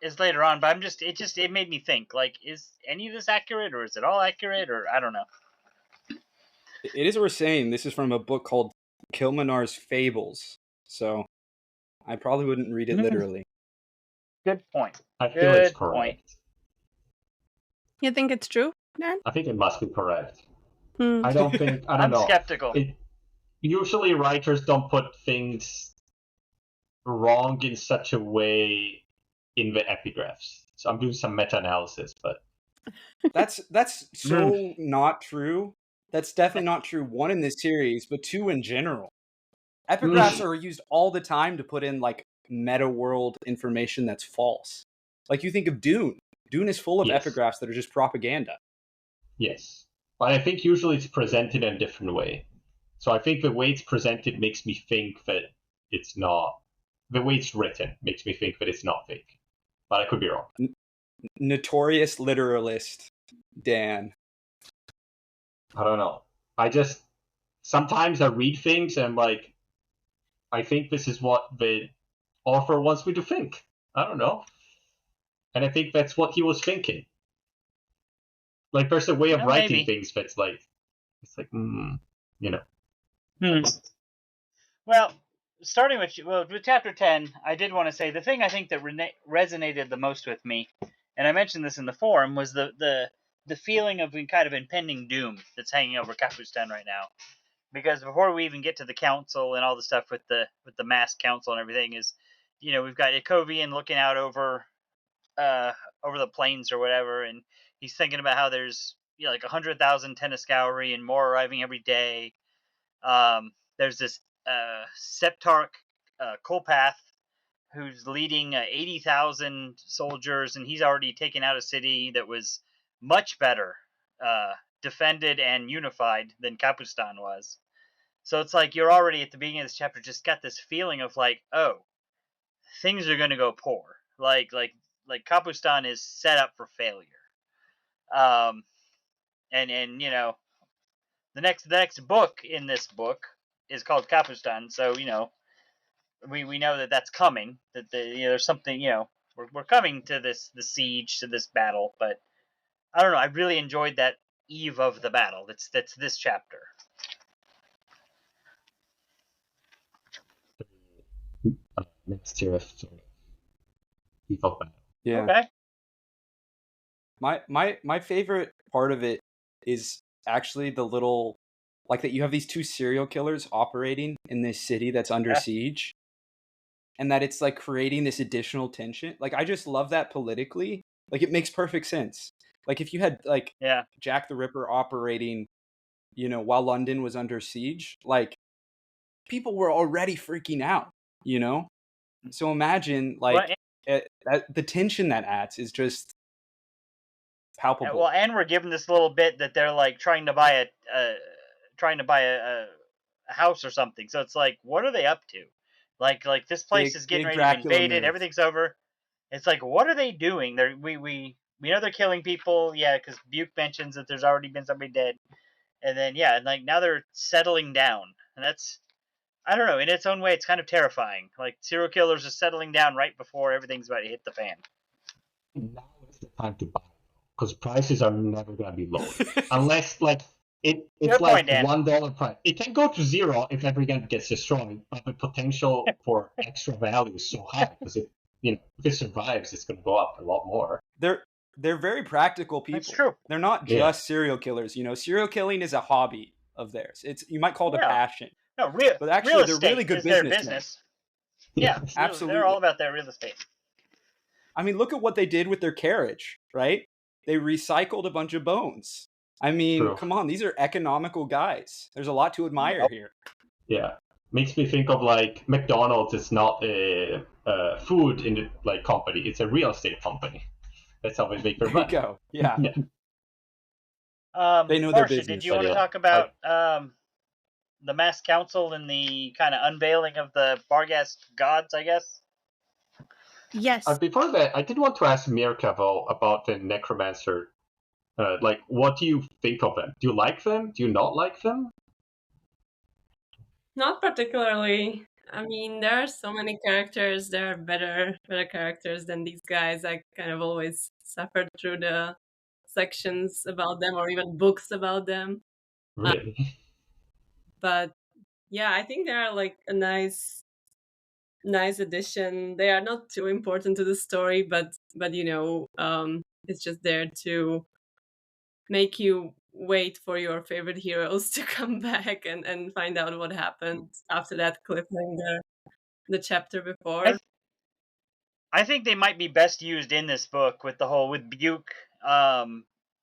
is later on, but it made me think, like, is any of this accurate, or is it all accurate, or I don't know. It is worth saying this is from a book called Kilmanar's Fables, so I probably wouldn't read it literally. Good point. I feel it's correct. Point. you think it's true, Dan? I think it must be correct. Hmm. I don't know. I'm skeptical. Usually writers don't put things wrong in such a way in the epigraphs. So I'm doing some meta-analysis, but That's so not true. That's definitely not true. One, in this series, but two, in general. Epigraphs are used all the time to put in like meta world information that's false. Like you think of Dune. Dune is full of Yes. epigraphs that are just propaganda. yes. But I think usually it's presented in a different way. So I think the way it's presented makes me think that it's not. The way it's written makes me think that it's not fake. But I could be wrong. Notorious literalist, Dan. I don't know. Sometimes I read things and I'm like, I think this is what the author wants me to think. I don't know. And I think that's what he was thinking. Like there's a way of writing maybe. things that's like you know. Well, starting with chapter 10, I did want to say the thing I think that resonated the most with me, and I mentioned this in the forum, was the feeling of kind of impending doom that's hanging over Kapustan right now. Because before we even get to the council and all the stuff with the mass council and everything, is we've got Ikovian looking out over the plains or whatever, and he's thinking about how there's like 100,000 Tenniscoury and more arriving every day. There's this Septarch Kolpath who's leading 80,000 soldiers, and he's already taken out a city that was much better defended and unified than Kapustan was. So it's like you're already at the beginning of this chapter just got this feeling of like, oh, things are going to go poor. Like Kapustan is set up for failure. And the next book in this book is called Kapustan, so we know that that's coming. That there's something we're coming to the siege, to this battle. But I don't know. I really enjoyed that eve of the battle. That's this chapter. Mixture of sort of evil battle. Yeah. Okay. My favorite part of it is actually the little, like, that you have these two serial killers operating in this city that's under siege, and that it's like creating this additional tension. Like, I just love that politically. Like, it makes perfect sense. Like, if you had like Jack the Ripper operating, while London was under siege, like, people were already freaking out, So imagine like the tension that adds is just palpable. Well, and we're given this little bit that they're like trying to buy a house or something. So it's like, what are they up to? Like this place is getting ready to be invaded. Move. Everything's over. It's like, what are they doing? We know they're killing people. Yeah, because Buke mentions that there's already been somebody dead, and then and like now they're settling down, and that's, I don't know. In its own way, it's kind of terrifying. Like serial killers are settling down right before everything's about to hit the fan. Now is the time to buy, because prices are never going to be low unless like it's like $1 price. It can go to zero if everything gets destroyed, but the potential for extra value is so high because if it survives, it's going to go up a lot more. They're very practical people. That's true. They're not just serial killers. Serial killing is a hobby of theirs. You might call it a passion. No, but actually, they're really good business. Yeah, absolutely. They're all about their real estate. I mean, look at what they did with their carriage, right? They recycled a bunch of bones. I mean, come on, these are economical guys. There's a lot to admire here. Yeah, makes me think of like McDonald's is not a food company; it's a real estate company. That's how they make their money. Go. Yeah. Yeah. They know Varsha, their business. Did you want to talk about the mass council and the kind of unveiling of the Barghast gods, I guess? Yes. Before that, I did want to ask Mirka though about the necromancer. What do you think of them? Do you like them? Do you not like them? Not particularly. I mean, there are so many characters. There are better characters than these guys. I kind of always suffered through the sections about them, or even books about them. Really? But yeah, I think they are like a nice addition. They are not too important to the story, but it's just there to make you wait for your favorite heroes to come back and find out what happened after that cliffhanger the chapter before. I think they might be best used in this book with Buke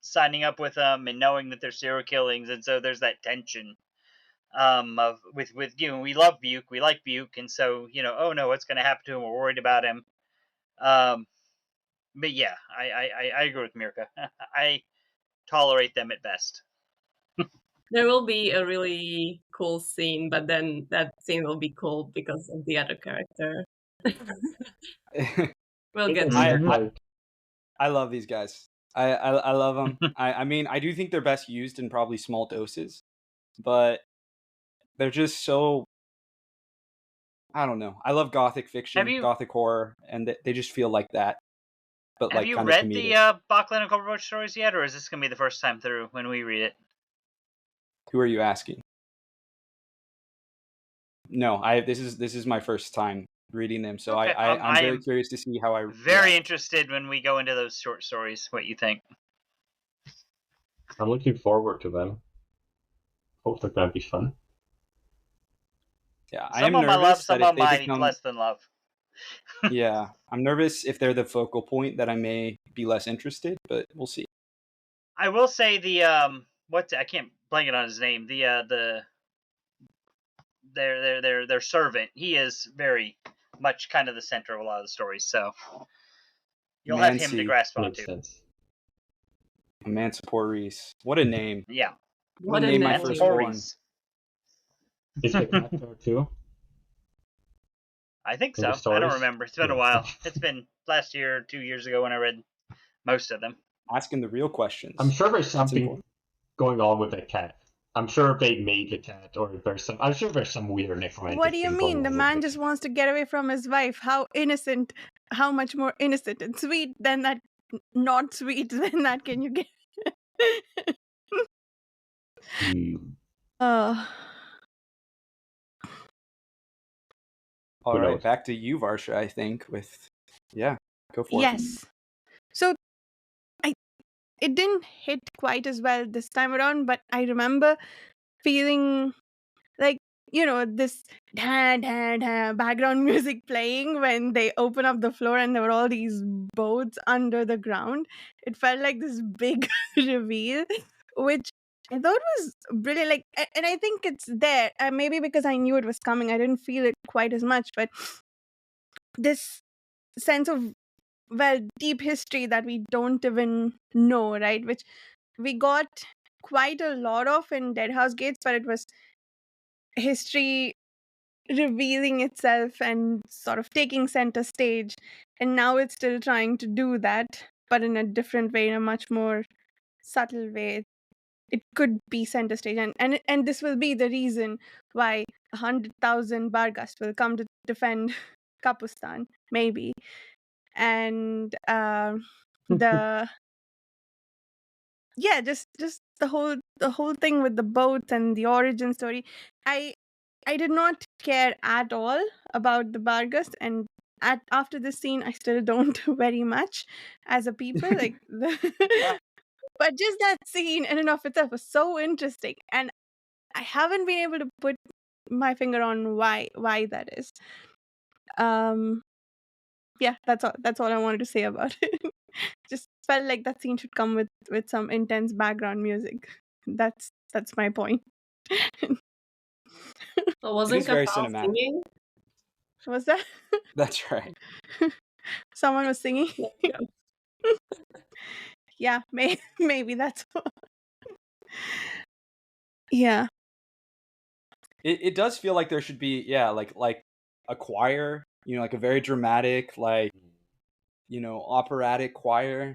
signing up with them and knowing that they're serial killings, and so there's that tension with we love Buke, we like Buke, and so oh no, what's going to happen to him? We're worried about him. But yeah, I agree with Mirka. I tolerate them at best. There will be a really cool scene, but then that scene will be cool because of the other character. We'll get to I love these guys. I love them. I mean, I do think they're best used in probably small doses, but they're just so, I don't know. I love gothic fiction, gothic horror, and they just feel like that. but Have like you kind of read comedic. the Bachland and Colebrooch stories yet, or is this gonna be the first time through when we read it? Who are you asking? No, this is my first time reading them, so Okay, I'm I very am curious to see how I very react. interested when we go into those short stories. What you think? I'm looking forward to them. Hope they're gonna be fun. Yeah, I Some am of them I love, nervous that some if of them they I become less than love. yeah, I'm nervous if they're the focal point that I may be less interested, but we'll see. I will say the I can't blank it on his name. The their servant. He is very much kind of the center of a lot of the stories. So you'll have him to Mancy, grasp Makes onto. sense. Emancipor Reese. What a name. Yeah, What a Name my name. firstborn. Mantiporis. Is the cat there too? I think In the so. I don't stories? remember. It's been a Yeah. while. It's been last year or 2 years ago when I read most of them. Asking the real questions. I'm sure there's That's something important. going on with that cat. I'm sure they made the cat, or I'm sure there's some weird necromantic What do you thing mean? going The on man with just wants to get away from his wife. How innocent, how much more innocent and sweet than that, not sweet than that can you get? uh, All Who right, knows? back to you, Varsha, I think, with yeah, go for it. yes. So it didn't hit quite as well this time around, but I remember feeling like, this background music playing when they open up the floor and there were all these boats under the ground. It felt like this big reveal, which I thought was brilliant. Like, and I think it's there. Maybe because I knew it was coming, I didn't feel it quite as much. But this sense of, well, deep history that we don't even know, right? Which we got quite a lot of in Dead House Gates, but it was history revealing itself and sort of taking center stage. And now it's still trying to do that, but in a different way, in a much more subtle way. It could be center stage, and this will be the reason why 100,000 Barghast will come to defend Kapustan, maybe. And the yeah, just the whole thing with the boats and the origin story. I did not care at all about the Barghast, and after this scene, I still don't very much as a people. Like, but just that scene in and of itself was so interesting, and I haven't been able to put my finger on why that is. Yeah, that's all I wanted to say about it. Just felt like that scene should come with some intense background music. That's my point. Well, It wasn't is very Kapal cinematic. singing? Was that That's right. someone was singing? There you go. Yeah, maybe that's yeah. It does feel like there should be like a choir, like a very dramatic, like operatic choir.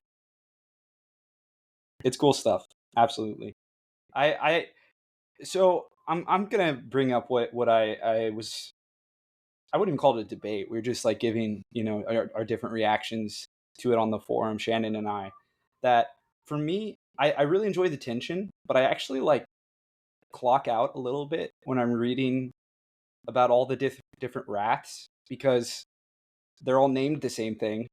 It's cool stuff. Absolutely. So I'm gonna bring up what I was. I wouldn't even call it a debate. We are just like giving our different reactions to it on the forum, Shannon and I. That for me, I really enjoy the tension, but I actually like clock out a little bit when I'm reading about all the different wraths, because they're all named the same thing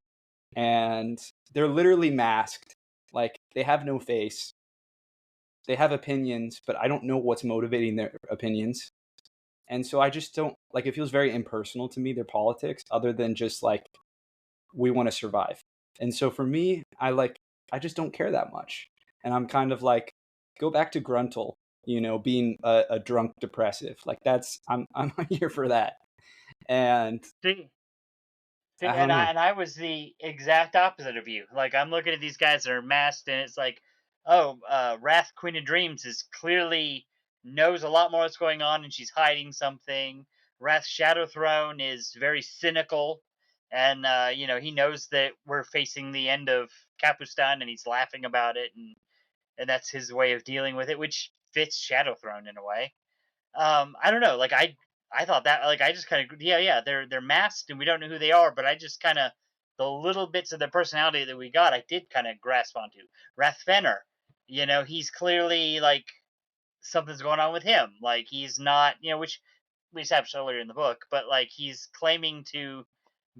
and they're literally masked. Like, they have no face. They have opinions, but I don't know what's motivating their opinions. And so I just don't like, it feels very impersonal to me, their politics, other than just like, we want to survive. And so for me, I just don't care that much. And I'm kind of like, go back to Gruntle, being a drunk depressive. Like, I'm here for that. And See, I don't know. and I was the exact opposite of you. Like, I'm looking at these guys that are masked, and it's like, oh, Wrath Queen of Dreams is clearly knows a lot more what's going on, and she's hiding something. Wrath Shadow Throne is very cynical, and he knows that we're facing the end of Kapustan, and he's laughing about it, and that's his way of dealing with it, which fits Shadow Throne in a way. I don't know. Like, I thought that, like, I just kind of, yeah, they're masked and we don't know who they are, but I just kind of the little bits of the personality that we got, I did kind of grasp onto. Rathfenner, he's clearly like something's going on with him. Like he's not, which we established earlier in the book, but like he's claiming to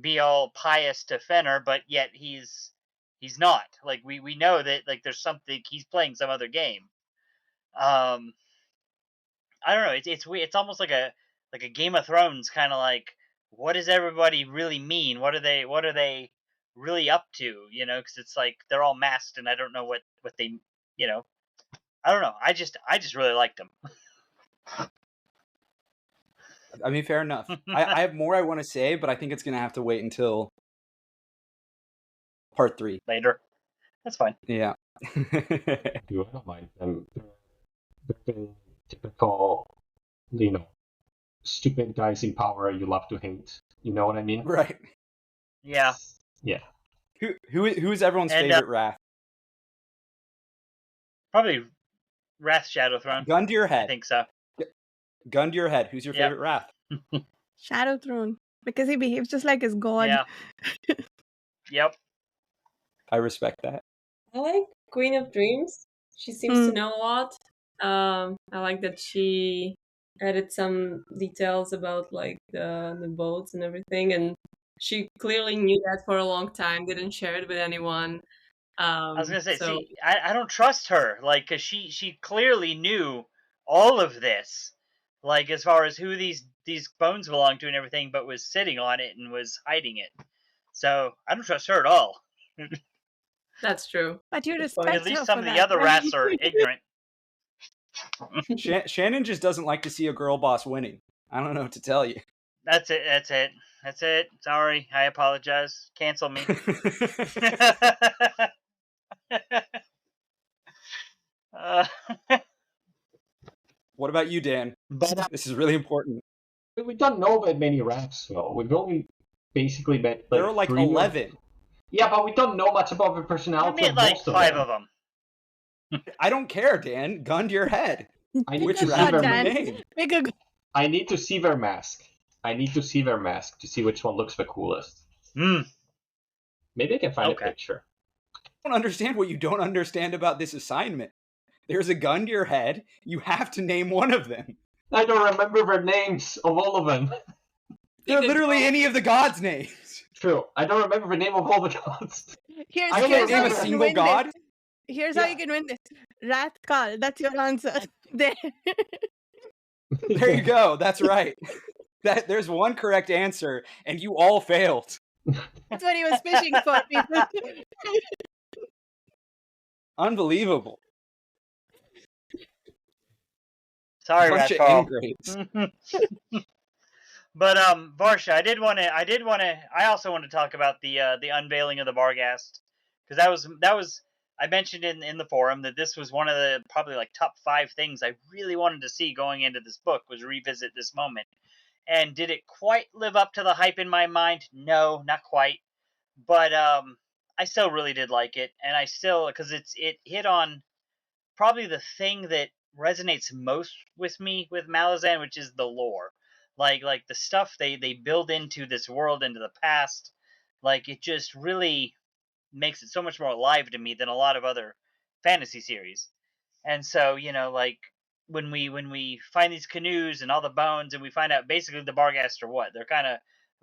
be all pious to Fenner, but yet he's not. Like we know that like there's something, he's playing some other game. I don't know. It's weird. It's almost like a Game of Thrones kind of like, what does everybody really mean? What are they really up to? Because it's like they're all masked, and I don't know what they. I don't know. I just really liked them. I mean, fair enough. I have more I want to say, but I think it's gonna have to wait until part 3 later. That's fine. Yeah. I don't mind them. They're typical, stupid guys in power you love to hate. You know what I mean? Right. Yeah. Yeah. Who's everyone's favorite Wrath? Probably Wrath Shadowthrone. Gun to your head. I think so. Gun to your head. Who's your favorite Wrath? Shadowthrone, because he behaves just like his god. Yeah. Yep. I respect that. I like Queen of Dreams. She seems to know a lot. I like that she added some details about like the boats and everything, and she clearly knew that for a long time. Didn't share it with anyone. I was gonna say, see, I don't trust her, like, cause she clearly knew all of this, like as far as who these bones belong to and everything, but was sitting on it and was hiding it. So I don't trust her at all. That's true. But you respect at least her some for of the that, other right? rats are ignorant. Shannon just doesn't like to see a girl boss winning. I don't know what to tell you. That's it. Sorry, I apologize. Cancel me. What about you, Dan? But this is really important. We don't know that many raps, though. We've only basically met like there are like 11. Yeah, but we don't know much about the personality of like most of 5 them. of them. I don't care, Dan. Gun to your head. I need Which to see rat their name? I need to see their mask. I need to see their mask to see which one looks the coolest. Maybe I can find a picture. I don't understand what you don't understand about this assignment. There's a gun to your head. You have to name one of them. I don't remember their names of all of them. They're literally any of the gods' names. True. I don't remember the name of all the gods. Here's how you name a single god. Here's how you can win this. Wrath Carl. That's your answer. There. There you go. That's right. There's one correct answer, and you all failed. That's what he was fishing for, people. Sorry, Unbelievable. Wrath Carl. Ingrates. But Varsha, I also want to talk about the unveiling of the Barghast, because that was I mentioned in the forum that this was one of the probably like top 5 things I really wanted to see going into this book, was revisit this moment. And did it quite live up to the hype in my mind? No, not quite. But I still really did like it, and I still, because it hit on probably the thing that resonates most with me with Malazan, which is the lore. Like the stuff they build into this world, into the past, like it just really makes it so much more alive to me than a lot of other fantasy series. And so, like when we find these canoes and all the bones, and we find out basically the Barghast are what? They're kind of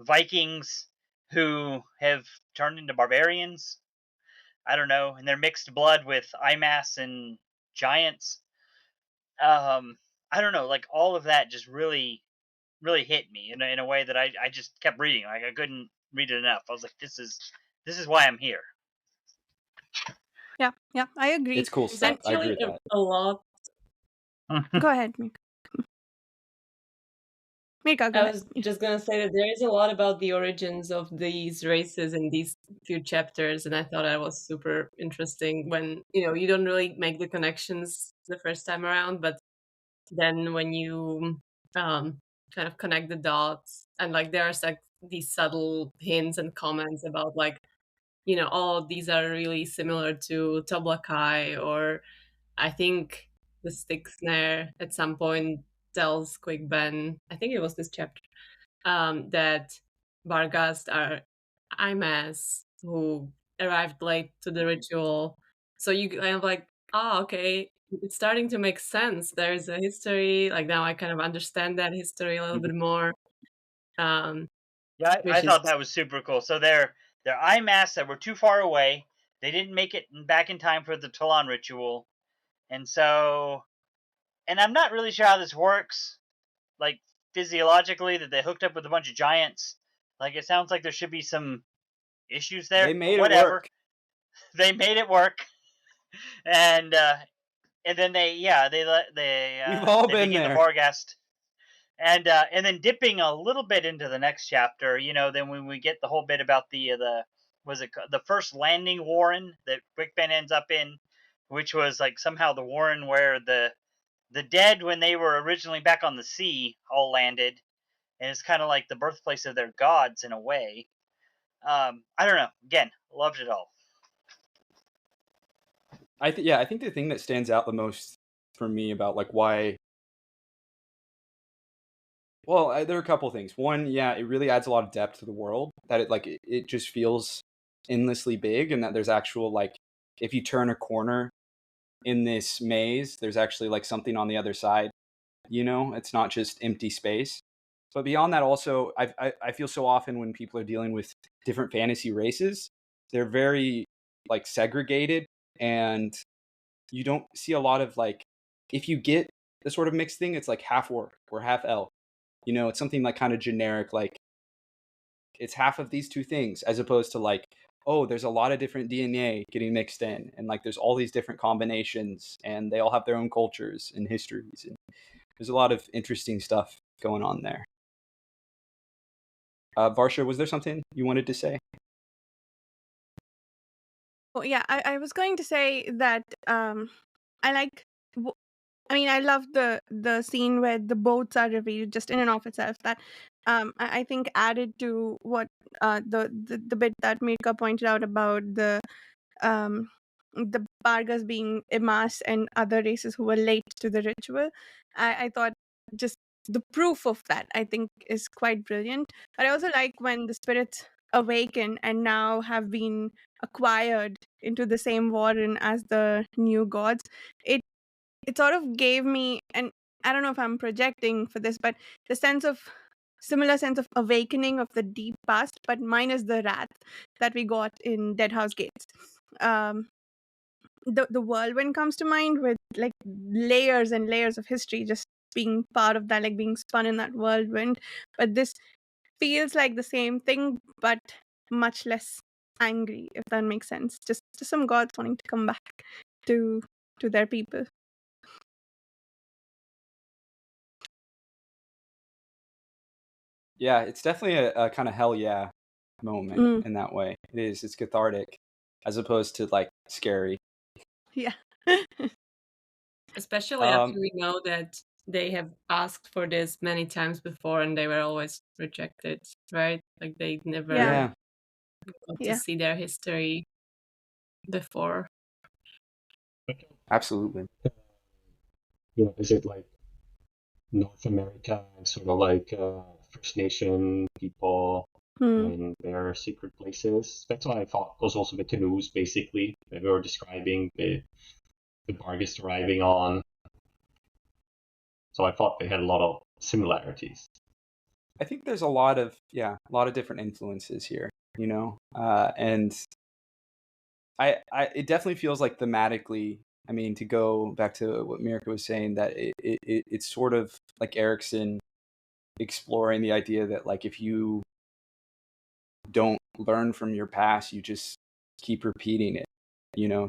Vikings who have turned into barbarians. I don't know, and they're mixed blood with IMAS and giants. I don't know, like all of that just really hit me in a way that I just kept reading. Like I couldn't read it enough. I was like, this is why I'm here. Yeah, I agree. It's cool stuff. I agree with that. A lot. Go ahead, Mirka. Mirka, go I ahead. was just gonna say that there is a lot about the origins of these races in these few chapters, and I thought that was super interesting. When you don't really make the connections the first time around, but then when you kind of connect the dots, and like there's like these subtle hints and comments about like oh, these are really similar to Toblakai, or I think the stick snare at some point tells Quick Ben, I think it was this chapter, that Barghast are IMAS who arrived late to the ritual. So you kind of like, oh, okay, it's starting to make sense. There's a history. Like now I kind of understand that history a little bit more. Yeah, I Which thought is that was super cool. So they're IMAS that were too far away. They didn't make it back in time for the Talon ritual, and I'm not really sure how this works, like physiologically, that they hooked up with a bunch of giants. Like it sounds like there should be some issues there. They made it Whatever, work. they made it work, and then We've all they been begin the there. Vargast. And then dipping a little bit into the next chapter, then when we get the whole bit about the first landing warren that Quickbend ends up in, which was like somehow the warren where the dead, when they were originally back on the sea, all landed, and it's kind of like the birthplace of their gods in a way. I don't know. Again, loved it all. I think the thing that stands out the most for me about like why. Well, there are a couple things. One, yeah, it really adds a lot of depth to the world. That it just feels endlessly big, and that there's actual like, if you turn a corner in this maze, there's actually like something on the other side. It's not just empty space. But beyond that, also, I feel so often when people are dealing with different fantasy races, they're very like segregated, and you don't see a lot of like, if you get the sort of mixed thing, it's like half orc or half elf. It's something like kind of generic, like it's half of these two things, as opposed to like, oh, there's a lot of different DNA getting mixed in, and like there's all these different combinations, and they all have their own cultures and histories, and there's a lot of interesting stuff going on there. Varsha, was there something you wanted to say? Oh, yeah, I was going to say that I like. I love the scene where the boats are revealed just in and of itself. That I think added to what the bit that Mirka pointed out about the Bargas being Imas and other races who were late to the ritual. I thought just the proof of that, I think, is quite brilliant. But I also like when the spirits awaken and now have been acquired into the same warren as the new gods. It sort of gave me, and I don't know if I'm projecting for this, but the similar sense of awakening of the deep past, but minus the wrath that we got in Deadhouse Gates. The whirlwind comes to mind with like layers and layers of history just being part of that, like being spun in that whirlwind. But this feels like the same thing, but much less angry, if that makes sense. Just some gods wanting to come back to their people. Yeah, it's definitely a kind of hell yeah moment in that way. It is. It's cathartic, as opposed to like scary. Yeah. especially after we know that they have asked for this many times before and they were always rejected, right? Like they never Yeah. got to see their history before. Absolutely. Is it like North America, sort of like First Nation people in their secret places? That's what I thought was also the canoes, basically, that we were describing the Bargist arriving on. So I thought they had a lot of similarities. I think there's a lot of different influences here, and it definitely feels like thematically. I mean, to go back to what Mirka was saying, that it's sort of like Erikson exploring the idea that like if you don't learn from your past, you just keep repeating it,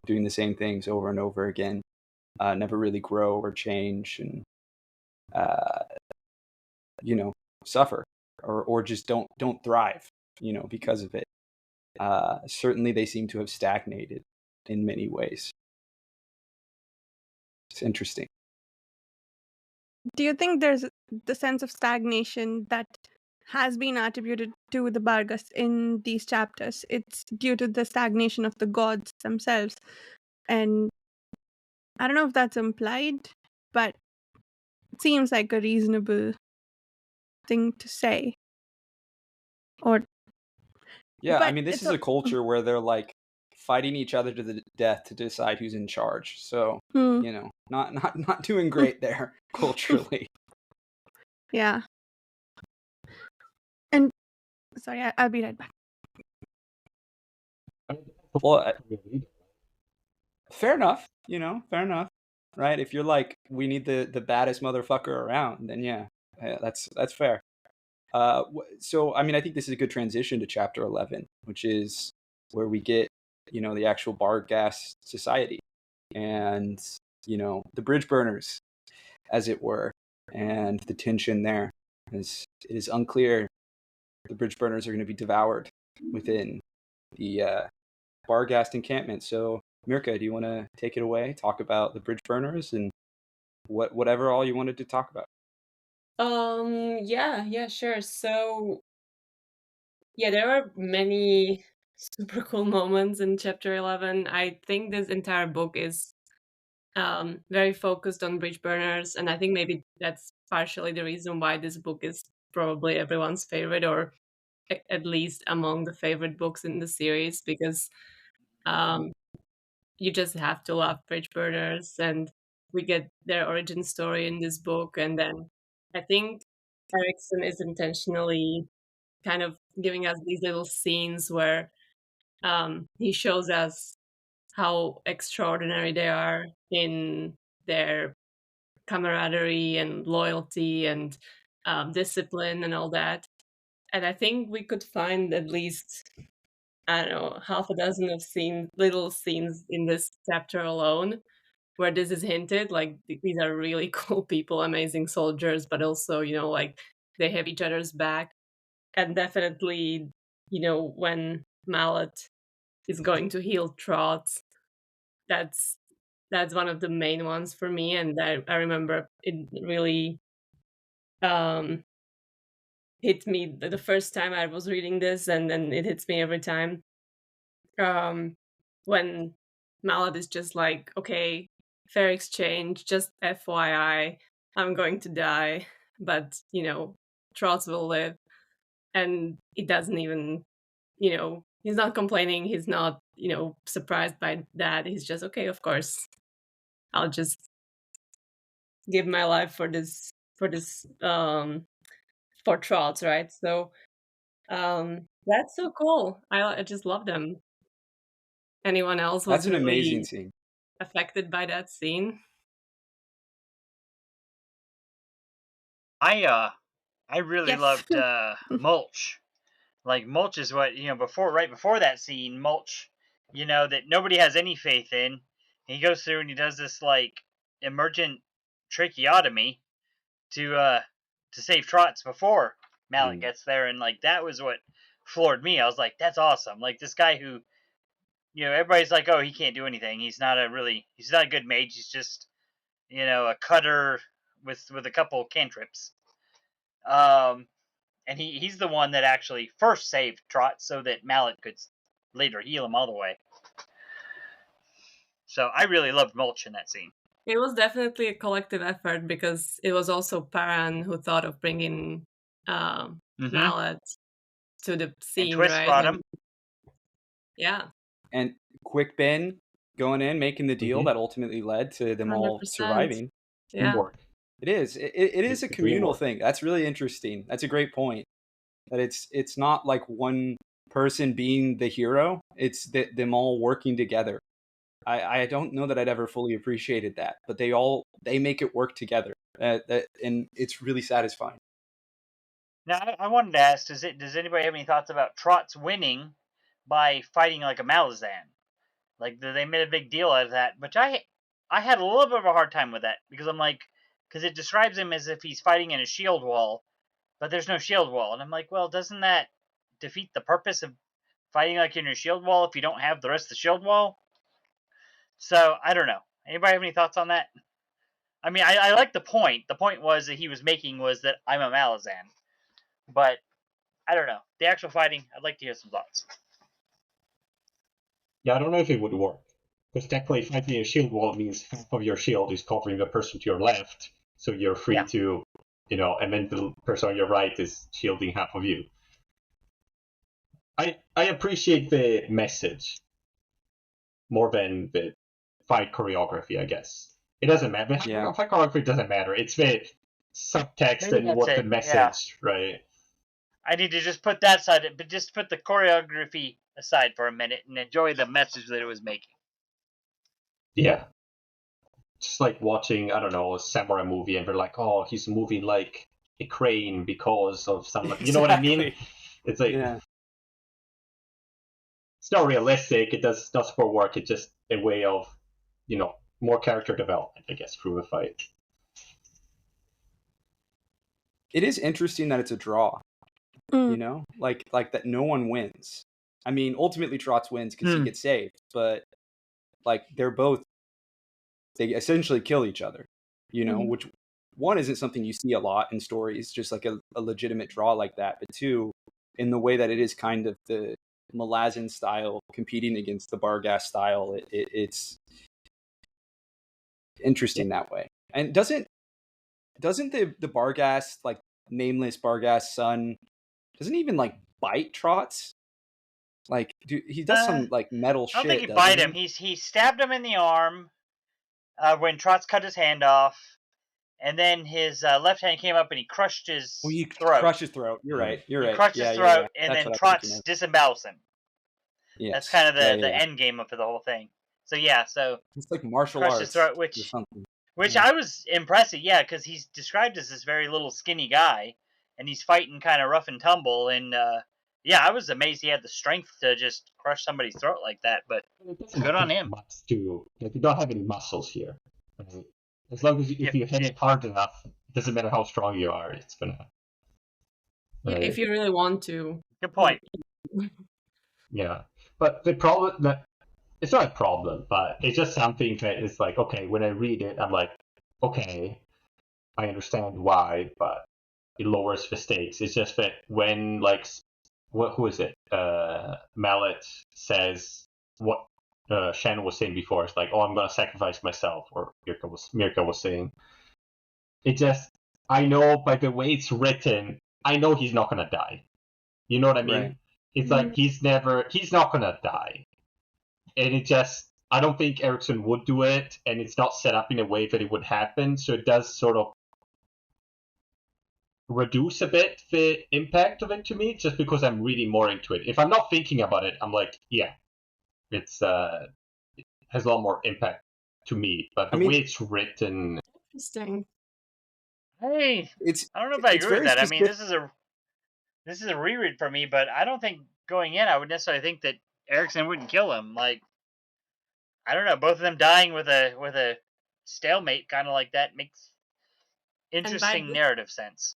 doing the same things over and over again, never really grow or change, and suffer or just don't thrive, because of it. Certainly they seem to have stagnated in many ways. It's interesting. Do you think there's the sense of stagnation that has been attributed to the Bargas in these chapters? It's due to the stagnation of the gods themselves. And I don't know if that's implied, but it seems like a reasonable thing to say. Or Yeah, I But mean, this it's is a culture where they're like fighting each other to the death to decide who's in charge. So, Hmm. you know, not doing great there culturally. Yeah. And sorry, I'll be right back. Well, fair enough, fair enough. Right? If you're like, we need the baddest motherfucker around, then yeah, that's fair. So I mean, I think this is a good transition to chapter 11, which is where we get, the actual Barghast society and, the bridge burners, as it were, and the tension there. It is unclear the bridge burners are going to be devoured within the Barghast encampment. So, Mirka, do you want to take it away? Talk about the bridge burners and whatever all you wanted to talk about. Yeah, sure. So yeah, there are many super cool moments in chapter 11. I think this entire book is very focused on bridge burners, and I think maybe that's partially the reason why this book is probably everyone's favorite, or at least among the favorite books in the series, because you just have to love bridge burners, and we get their origin story in this book. And then I think Erikson is intentionally kind of giving us these little scenes where he shows us how extraordinary they are in their camaraderie and loyalty and discipline and all that. And I think we could find at least, I don't know, half a dozen of little scenes in this chapter alone where this is hinted. Like these are really cool people, amazing soldiers, but also, like they have each other's back. And definitely, when Mallet is going to heal Trots, that's one of the main ones for me. And I remember it really hit me the first time I was reading this, and then it hits me every time. When Mallet is just like, okay, fair exchange, just FYI, I'm going to die, but Trots will live. And it doesn't even, he's not complaining, he's not, surprised by that. He's just, okay, of course, I'll just give my life for Trots, right? So that's so cool. I just love them. Anyone else was That's an amazing really scene. affected by that scene? I really Yes. loved Mulch. Like Mulch is what right before that scene, Mulch, that nobody has any faith in. He goes through and he does this like emergent tracheotomy to save Trots before Mallet gets there, and like that was what floored me. I was like, that's awesome. Like this guy who, everybody's like, oh, he can't do anything. He's not a good mage. He's just, a cutter with a couple cantrips. And he's the one that actually first saved Trot so that Mallet could later heal him all the way. So I really loved Mulch in that scene. It was definitely a collective effort, because it was also Paran who thought of bringing Mallet to the scene, and Twist right? brought him. Yeah. And Quick Ben going in, making the deal that ultimately led to them all 100%. surviving. Yeah. It is. It is a communal thing. That's really interesting. That's a great point. That it's not like one person being the hero. It's them all working together. I don't know that I'd ever fully appreciated that, but they make it work together, and it's really satisfying. Now I wanted to ask: does anybody have any thoughts about Trot's winning by fighting like a Malazan? Like they made a big deal out of that, which I had a little bit of a hard time with that, because I'm like, because it describes him as if he's fighting in a shield wall, but there's no shield wall, and I'm like, well, doesn't that defeat the purpose of fighting like in your shield wall if you don't have the rest of the shield wall? So I don't know. Anybody have any thoughts on that? I mean, I like the point. The point was that he was making was that I'm a Malazan, but I don't know. The actual fighting, I'd like to hear some thoughts. Yeah, I don't know if it would work. Because technically, fighting a shield wall means half of your shield is covering the person to your left, so you're free to, and then the person on your right is shielding half of you. I appreciate the message more than the fight choreography, I guess. It doesn't matter. Yeah. Fight choreography doesn't matter. It's the subtext Maybe and that's what the it, yeah. message, right? I need to just put that side, but just put the choreography aside for a minute and enjoy the message that it was making. Yeah. Just like watching, I don't know, a samurai movie and they're like, oh, he's moving like a crane because of some, you know what I mean? Exactly. It's like, Yeah. it's not realistic. It does not for work. It's just a way of, more character development, I guess, through a fight. It is interesting that it's a draw, Mm. you know? Like that no one wins. I mean, ultimately Trotz wins because he Hmm. gets saved, but like they essentially kill each other, you know, Mhm. which one isn't something you see a lot in stories, just like a legitimate draw like that. But two, in the way that it is kind of the Malazan style competing against the Bargas style, it's interesting that way. And doesn't the Bargas, like nameless Bargas son, doesn't even like bite Trotz? Like, dude, he does some like metal I don't think shit, he doesn't bite him. he? He stabbed him in the arm when Trotz cut his hand off, and then his left hand came up and he crushed his Well, he throat. crushed his throat. You're right. You're He right. crushed Yeah, his yeah, throat, yeah. and That's then what I'm thinking Trotz of. disembowels him. Yes. That's kind of Yeah, the yeah. end game of the whole thing. So yeah, so It's like martial crushed his arts throat, or something. which Yeah. I was impressed at, yeah, because he's described as this very little skinny guy, and he's fighting kind of rough and tumble, and yeah, I was amazed he had the strength to just crush somebody's throat like that. But It doesn't good on take him. much to, like, you don't have any muscles here. Right? As long as if Yep. you hit it hard enough, it doesn't matter how strong you are, it's gonna. Yeah, if you really want to. Good point. Yeah. But the problem that it's not a problem, but it's just something that is like, okay, when I read it, I'm like, okay, I understand why, but it lowers the stakes. It's just that when like who is it? Mallet says what Shannon was saying before. It's like, oh, I'm gonna sacrifice myself, or Mirka was saying. It just, I know by the way it's written, I know he's not gonna die. You know what I mean? Right. It's like he's not gonna die, and it just, I don't think Erikson would do it, and it's not set up in a way that it would happen. So it does sort of reduce a bit the impact of it to me, just because I'm reading more into it. If I'm not thinking about it, I'm like, yeah, it has a lot more impact to me. But the way it's written, Interesting. Hey, it's I don't know if I it's agree with very that. I mean, specific. this is a reread for me, but I don't think going in I would necessarily think that Erikson wouldn't kill him. Like, I don't know, both of them dying with a stalemate kind of like that makes And interesting narrative sense.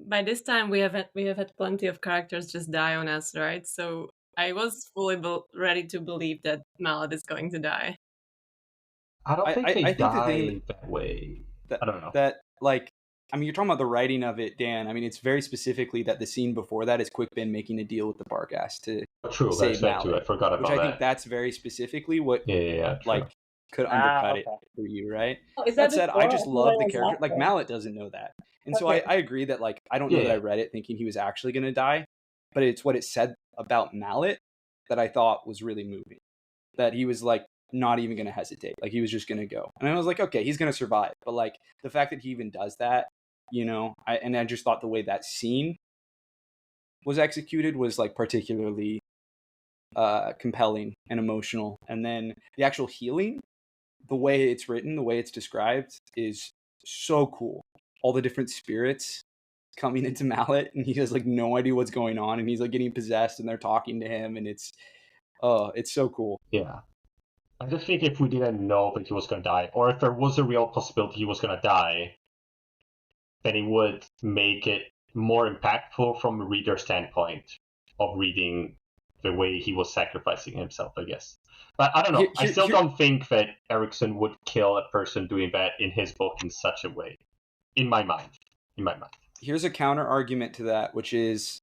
by this time we have had plenty of characters just die on us, right? So I was fully ready to believe that Mallet is going to die. I don't think they I think the thing die that way. that I don't know. that like, I mean, you're talking about the writing of it, Dan. I mean, it's very specifically that the scene before that is Quickbin making a deal with the Bargas to True, save that's that too. I Mallet, forgot which about I that. think that's very specifically what Yeah, true. like could undercut it okay. for you, right? Oh, is That that said, I just before? love the character. Like Mallet doesn't know that, and so Okay. I agree that like I don't know that Yeah. I read it thinking he was actually going to die, but it's what it said about Mallet that I thought was really moving. That he was like not even going to hesitate, like he was just going to go, and I was like, okay, he's going to survive. But like the fact that he even does that, you know, I just thought the way that scene was executed was like particularly compelling and emotional, and then the actual healing, the way it's written, the way it's described is so cool. All the different spirits coming into Mallet, and he has like no idea what's going on, and he's like getting possessed, and they're talking to him, and it's so cool. Yeah. I just think if we didn't know that he was going to die, or if there was a real possibility he was going to die, then it would make it more impactful from a reader standpoint of reading the way he was sacrificing himself, I guess. But I don't know. I still don't think that Erikson would kill a person doing that in his book in such a way. In my mind. Here's a counter argument to that, which is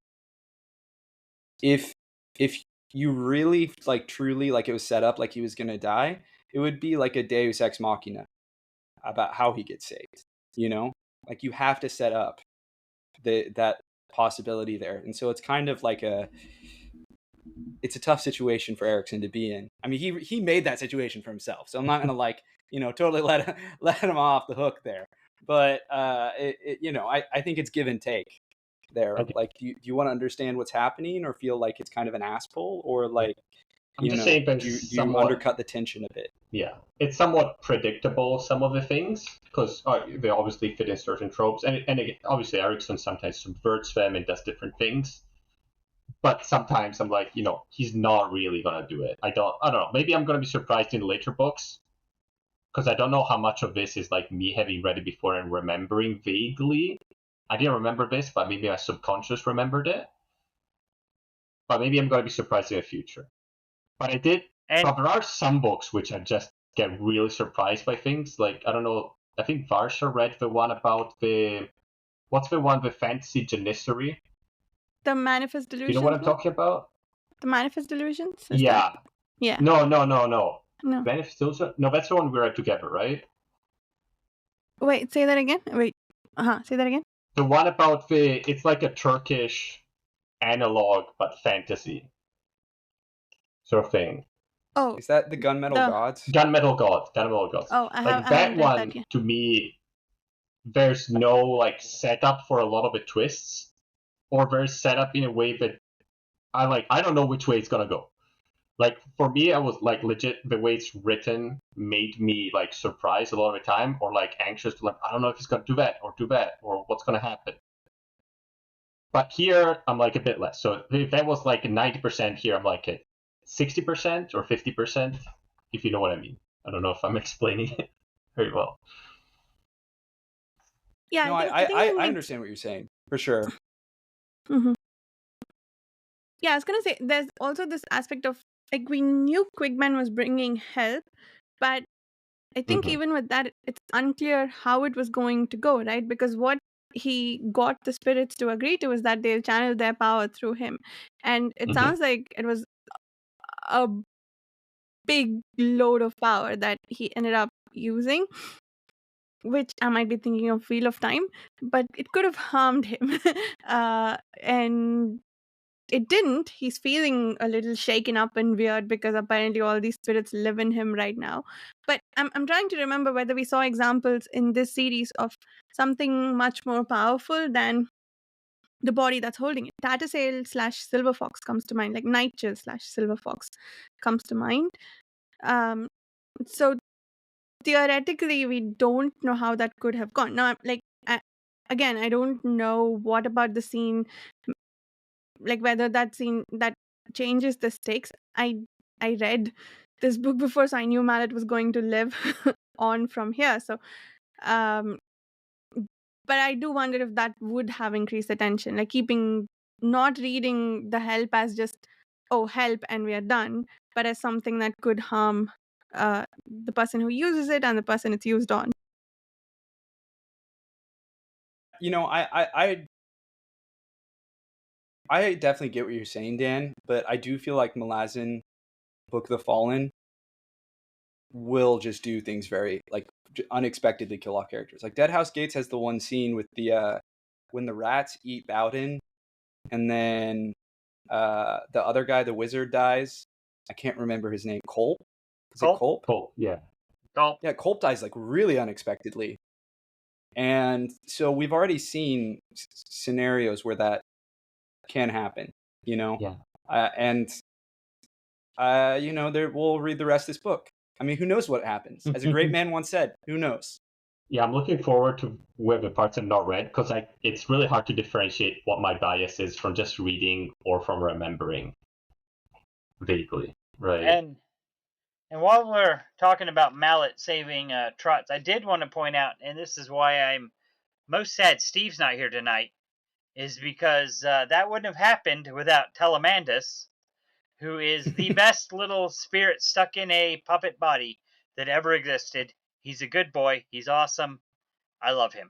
if you really like truly like it was set up like he was gonna die, it would be like a Deus Ex Machina about how he gets saved. You know, like you have to set up that possibility there, and so it's kind of like it's a tough situation for Erikson to be in. I mean, he made that situation for himself, so I'm not gonna totally let him off the hook there. But I think it's give and take there. Okay. Like, do you want to understand what's happening, or feel like it's kind of an asspole, or like, I'm just saying do you undercut the tension a bit? Yeah, it's somewhat predictable, some of the things, because they obviously fit in certain tropes, and again, obviously Erikson sometimes subverts them and does different things. But sometimes I'm like, he's not really gonna do it. I don't know. Maybe I'm gonna be surprised in later books, because I don't know how much of this is like me having read it before and remembering vaguely. I didn't remember this, but maybe my subconscious remembered it. But maybe I'm gonna be surprised in the future. But I did. But there are some books which I just get really surprised by things. Like, I don't know. I think Varsha read the one about what's the one, the fantasy janissary? The manifest Do you delusions. know what I'm talking about? The manifest delusions? Yeah. Yeah. No. No. Manifest delusion? No, that's the one we read together, right? Wait, say that again. Say that again. The one about it's like a Turkish analog, but fantasy sort of thing. Oh, is that the Gunmetal Gods? Gunmetal Gods. Oh, I like haven't that one. read that yet. To me, there's no like setup for a lot of the twists, or there's setup in a way that I don't know which way it's gonna go. Like, for me, I was like legit, the way it's written made me like surprised a lot of the time, or like anxious to like, I don't know if he's gonna do that or what's gonna happen. But here I'm like a bit less. So if that was like 90% here, I'm like at 60% or 50%, if you know what I mean. I don't know if I'm explaining it very well. Yeah, no, I understand what you're saying, for sure. Mm-hmm. Yeah, I was gonna say there's also this aspect of like, we knew Quigman was bringing help, but I think even with that, it's unclear how it was going to go, right? Because what he got the spirits to agree to is that they'll channel their power through him, and it sounds like it was a big load of power that he ended up using, which I might be thinking of Wheel of Time, but it could have harmed him. And it didn't. He's feeling a little shaken up and weird because apparently all these spirits live in him right now. But I'm trying to remember whether we saw examples in this series of something much more powerful than the body that's holding it. Tattletale / Silver Fox comes to mind, like Nightchill / Silver Fox comes to mind. So theoretically, we don't know how that could have gone. Now, again, I don't know what about the scene, like whether that scene that changes the stakes. I read this book before, so I knew Mallet was going to live on from here. So, but I do wonder if that would have increased the tension, like not reading the help as just, oh, help and we are done, but as something that could harm the person who uses it and the person it's used on. I definitely get what you're saying, Dan, but I do feel like Malazan Book the Fallen will just do things very like unexpectedly kill off characters. Like Deadhouse Gates has the one scene with the when the rats eat Bowden, and then the other guy, the wizard, dies. I can't remember his name. Culp? Is it Culp? Culp, yeah. Culp. Yeah, Culp dies like really unexpectedly. And so we've already seen scenarios where that can happen, Yeah. we'll read the rest of this book. I mean, who knows what happens? As a great man once said, who knows? Yeah, I'm looking forward to where the parts I've not read, because it's really hard to differentiate what my bias is from just reading or from remembering vaguely, right? And while we're talking about Mallet saving Trots, I did want to point out, and this is why I'm most sad Steve's not here tonight, is because that wouldn't have happened without Telemandus, who is the best little spirit stuck in a puppet body that ever existed. He's a good boy. He's awesome. I love him.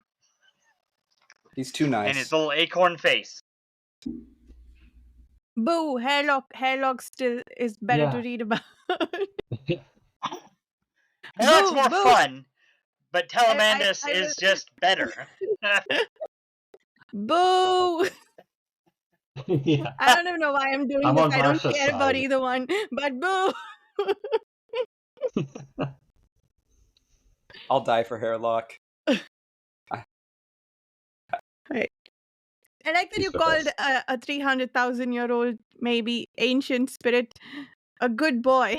He's too nice. And his little acorn face. Boo! Hairlock still is better to read about. Hairlock's more fun, but Telemandus is just better. Boo! Yeah, I don't even know why I'm doing I'm this. on I don't Varsha's care about side. either one. But boo! I'll die for hairlock. Right. I like that He's you the called best. a 300,000-year-old, maybe ancient spirit, a good boy.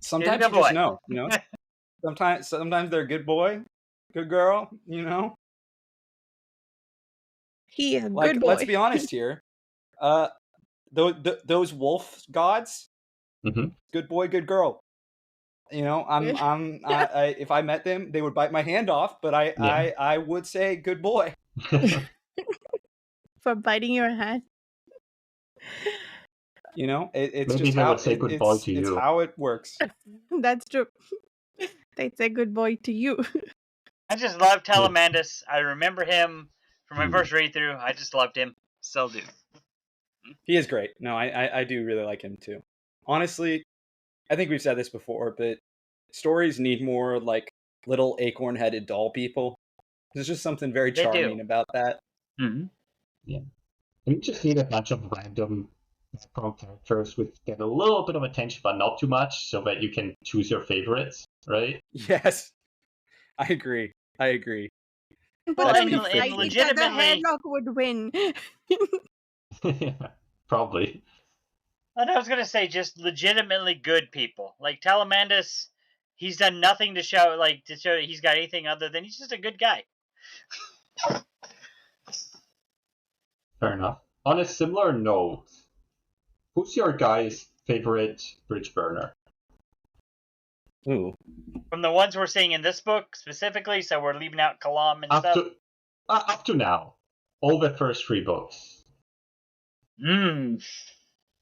Sometimes good you just boy. know, you know. Sometimes they're a good boy, good girl, you know. He is a Like, good let's boy. be honest here. Those wolf gods, Mhm. good boy, good girl. You know, if I met them, they would bite my hand off, but Yeah. I would say good boy. For biting your hand. You know, it's Maybe just they how would say good boy to it's you. how it works. That's true. They'd say good boy to you. I just love Telemandus. I remember him from my Hmm. first read through. I just loved him. Still do. He is great. No, I do really like him too. Honestly, I think we've said this before, but stories need more like little acorn-headed doll people. There's just something very They do. charming about that. Mm-hmm. Yeah. And you just need a bunch of random background characters which get a little bit of attention, but not too much, so that you can choose your favorites, right? Yes, I agree. Put Well, them That's in a peak fight. 50. The legitimately, Hairlock would win. Yeah, probably. and I was gonna say just legitimately good people. Like Telemandus, he's done nothing to show that he's got anything other than he's just a good guy. Fair enough. On a similar note, who's your guy's favorite bridge burner? Ooh. From the ones we're seeing in this book specifically, so we're leaving out Kalam and stuff. Up to now, all the first 3 books.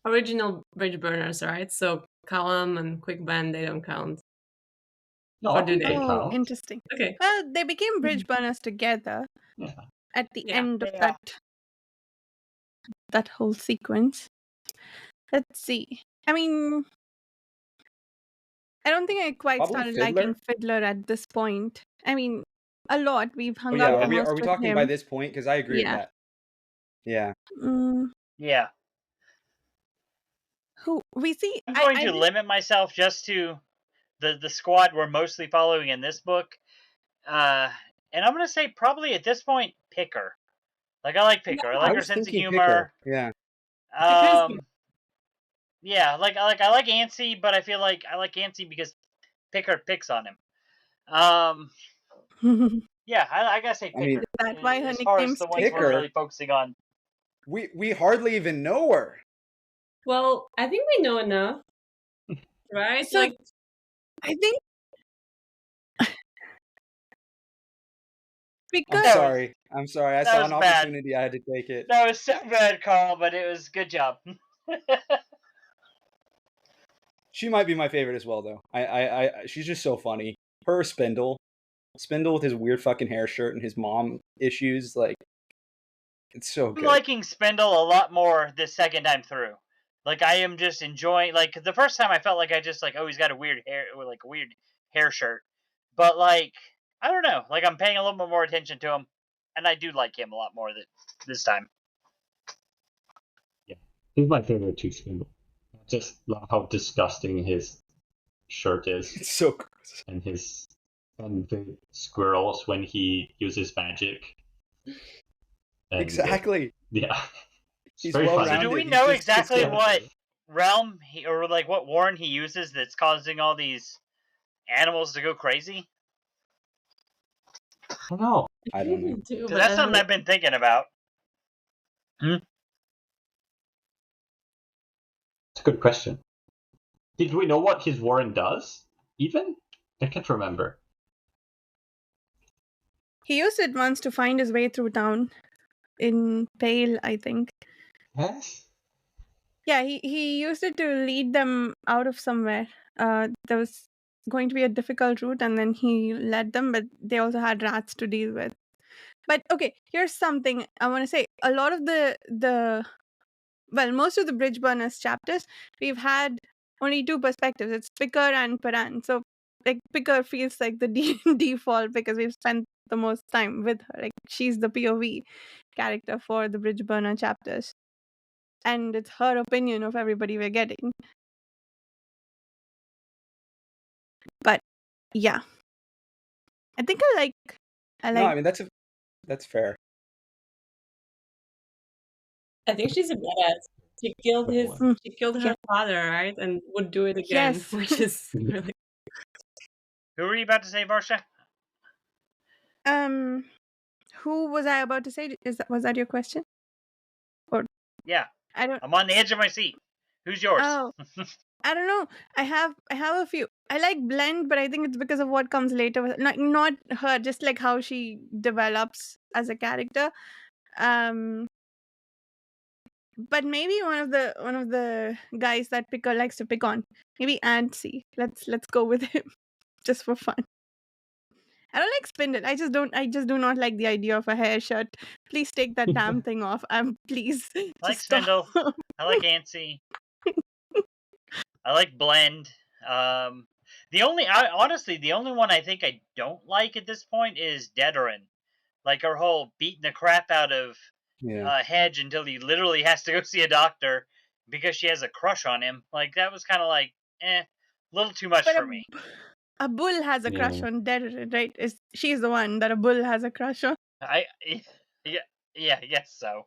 Original bridge burners, right? So Callum and Quick Bend, they don't count. No, Or I do think they? they Oh, count. interesting. Okay. Well, they became bridge burners together Yeah. at the Yeah. end of Yeah. that whole sequence. Let's see. I mean, I don't think I quite Probably started Fiddler. liking Fiddler at this point. I mean, a lot. We've Oh hung yeah, out are we most with talking him. by this point? Because I agree with Yeah. that. Yeah. Yeah. Who we see? I'm going to limit myself just to the squad we're mostly following in this book. And I'm going to say probably at this point, Picker. Like, I like Picker. I like her sense of humor. Yeah. Yeah, I like Antsy, but I feel like I like Antsy because Picker picks on him. Yeah, I gotta say Picker. I mean, Is that why her as far as nickname's the ones Picker? we're really focusing on. We hardly even know her. Well, I think we know enough, right? So, Like, I think I'm because sorry. I that saw was an bad. opportunity. I had to take it. That was so bad, Carl, but it was good job. She might be my favorite as well, though. She's just so funny. Her Spindle with his weird fucking hair shirt and his mom issues, like, it's so good. I'm liking Spindle a lot more this second time through. Like, I am just enjoying, like, the first time I felt like I just, like, oh, he's got a weird hair, like, a weird hair shirt. But, like, I don't know. Like, I'm paying a little bit more attention to him, and I do like him a lot more this time. Yeah, he's my favorite too, Spindle. I just love how disgusting his shirt is. It's so gross. And the squirrels when he uses magic. And, exactly. Yeah. He's very funny. So do we know exactly what realm or like what warren he uses that's causing all these animals to go crazy? I don't know. I don't know. Because that's something I've been thinking about. It's a good question. Did we know what his warren does? Even? I can't remember. he used it once to find his way through town in Pale, I think. Yes? Yeah, he used it to lead them out of somewhere. There was going to be a difficult route, and then he led them, but they also had rats to deal with. But okay, here's something I want to say. A lot of most of the Bridge Burners chapters, we've had only two perspectives. It's Picker and Paran. So like Picker feels like the default because we've spent the most time with her. Like she's the POV character for the Bridge Burner chapters, and it's her opinion of everybody we're getting. But yeah, I think I like. No, I mean that's fair. I think she's a badass. She killed Definitely. she killed her Yeah. father, right? And would do it again, Yes. which is really Who were you about to say, Varsha? Who was I about to say? Was that your question? Yeah, I don't. I'm on the edge of my seat. Who's yours? Oh, I don't know. I have a few. I like Blend, but I think it's because of what comes later. Not her, just like how she develops as a character. But maybe one of the guys that Picker likes to pick on. Maybe Antsy. Let's go with him, just for fun. I don't like Spindle. I just do not like the idea of a hair shirt. Please take that damn thing off. Please. I like just stop. Spindle. I like Antsy. I like Blend. Honestly, the only one I think I don't like at this point is Deterin. Like her whole beating the crap out of Hedge until he literally has to go see a doctor because she has a crush on him. Like that was kind of like, a little too much for me. A bull has a crush on Deterin, right? She's the one that a bull has a crush on. I guess so.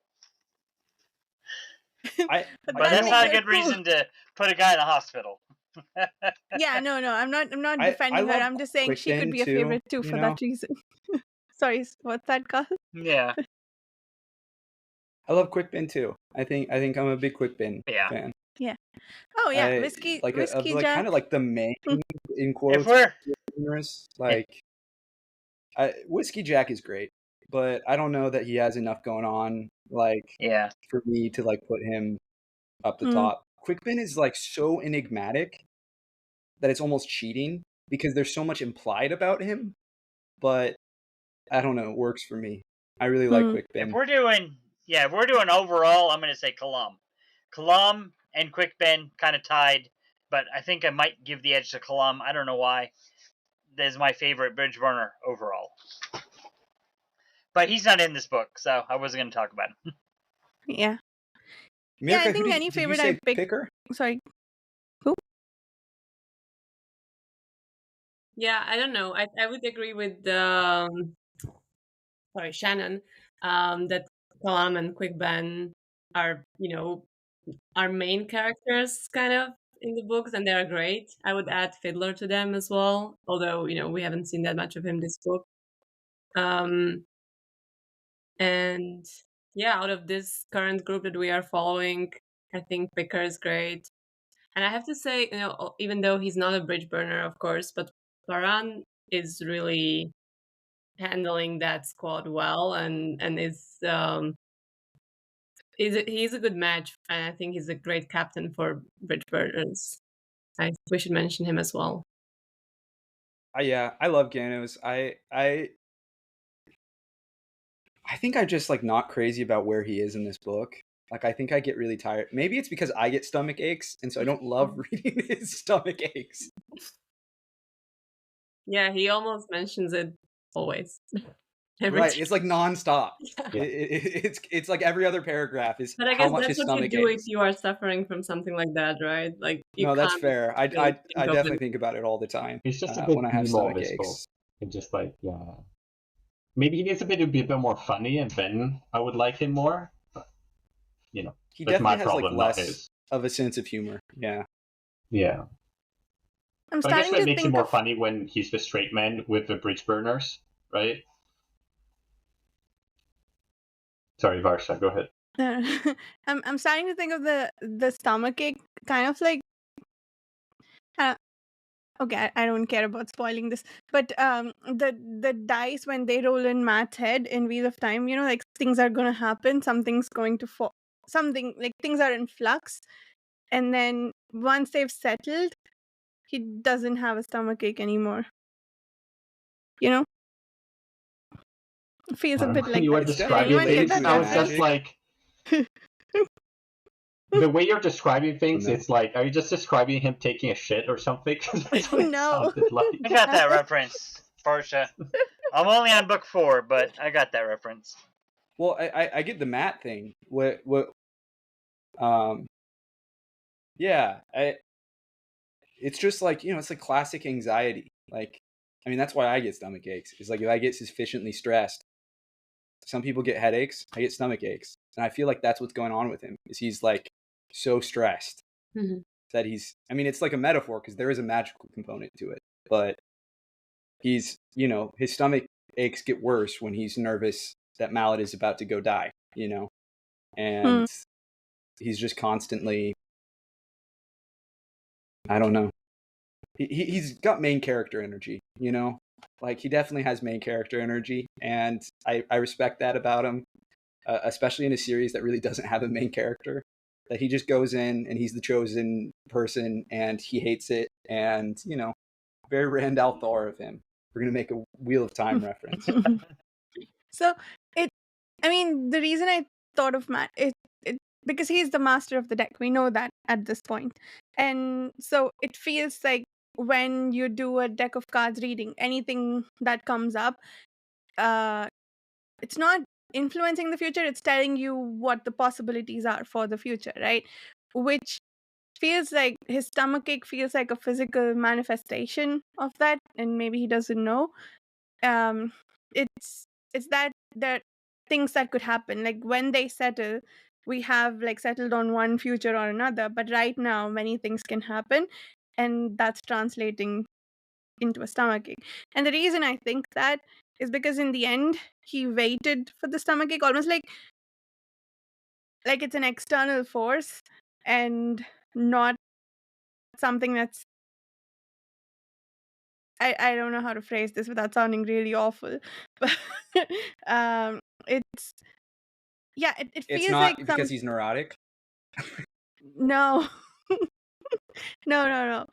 But that's not a good reason to put a guy in a hospital. Yeah, no, I'm not defending her. I'm just saying she could be a favorite too for that reason. Sorry, what's that, Carl? Yeah. I love Quickbin too. I think I'm a big Quickbin fan. Yeah. Oh yeah, Whiskey Jack. Kind of like the main in quotes. Whiskey Jack is great, but I don't know that he has enough going on. For me to put him up the top. Quickbin is so enigmatic that it's almost cheating because there's so much implied about him. But I don't know, it works for me. I really like Quickbin. If we're doing overall, I'm gonna say Kalam. Kalam and Quickbin kind of tied, but I think I might give the edge to Kalam. I don't know why. That is my favorite bridge burner overall. But he's not in this book, so I wasn't going to talk about him. Yeah. Mirka, I think any favorite I'd pick. Picker? Sorry. Who? Yeah, I don't know. I would agree with Shannon, that Kalam and Quickbin are, our main characters kind of in the books, and they're great. I would add Fiddler to them as well, although, we haven't seen that much of him this book. And yeah, out of this current group that we are following, I think Picker is great. And I have to say, even though he's not a bridge burner, of course, but Paran is really handling that squad well, and he's a good match, and I think he's a great captain for bridge burners. We should mention him as well. Yeah, I love Ganos. I think I'm just not crazy about where he is in this book. I think I get really tired. Maybe it's because I get stomach aches, and so I don't love reading his stomach aches. Yeah, he almost mentions it always. Right, it's nonstop. Yeah. It's like every other paragraph is but I how guess much that's his what stomach you do aches. if you are suffering from something like that, right? No, that's fair. I definitely think about it all the time. He's just a bit when I have stomach aches. And just maybe he needs to be a bit more funny, and then I would like him more. But, he definitely has less of a sense of humor. Yeah. Yeah. I guess that makes him more funny when he's the straight man with the bridge burners, right? Sorry, Varsha, go ahead. I'm starting to think of the stomach ache kind of like. Okay, I don't care about spoiling this, but the dice when they roll in Matt's head in Wheel of Time, things are gonna happen, something's going to fall, something things are in flux, and then once they've settled, he doesn't have a stomach ache anymore. It feels a bit like you were describing things, I was just like. The way you're describing things, no. it's like, are you just describing him taking a shit or something? 'Cause that's what it No. sounded like. I got that reference, Varsha. I'm only on book 4, but I got that reference. Well, I get the Matt thing. Yeah, it's just like, it's like classic anxiety. Like, I mean, that's why I get stomach aches. It's like if I get sufficiently stressed, some people get headaches, I get stomach aches. And I feel like that's what's going on with him, is he's like so stressed Mhm. that I mean, it's like a metaphor because there is a magical component to it, but he's, his stomach aches get worse when he's nervous that Mallet is about to go die, and he's just constantly, I don't know. He's got main character energy, like he definitely has main character energy, and I respect that about him, especially in a series that really doesn't have a main character. That he just goes in and he's the chosen person and he hates it, and very Randall Thor of him. We're gonna make a Wheel of Time reference. So the reason I thought of Matt is because he's the master of the deck. We know that at this point. And so it feels like when you do a deck of cards reading, anything that comes up, it's not influencing the future, it's telling you what the possibilities are for the future, right? Which feels like his stomachache feels like a physical manifestation of that, and maybe he doesn't know. It's that things that could happen, like when they settle, we have like settled on one future or another, but right now many things can happen, and that's translating into a stomachache. And the reason I think that is because in the end he waited for the stomachache, almost like it's an external force and not something that's I don't know how to phrase this without sounding really awful, but it's it It's feels not like because he's neurotic. no. No.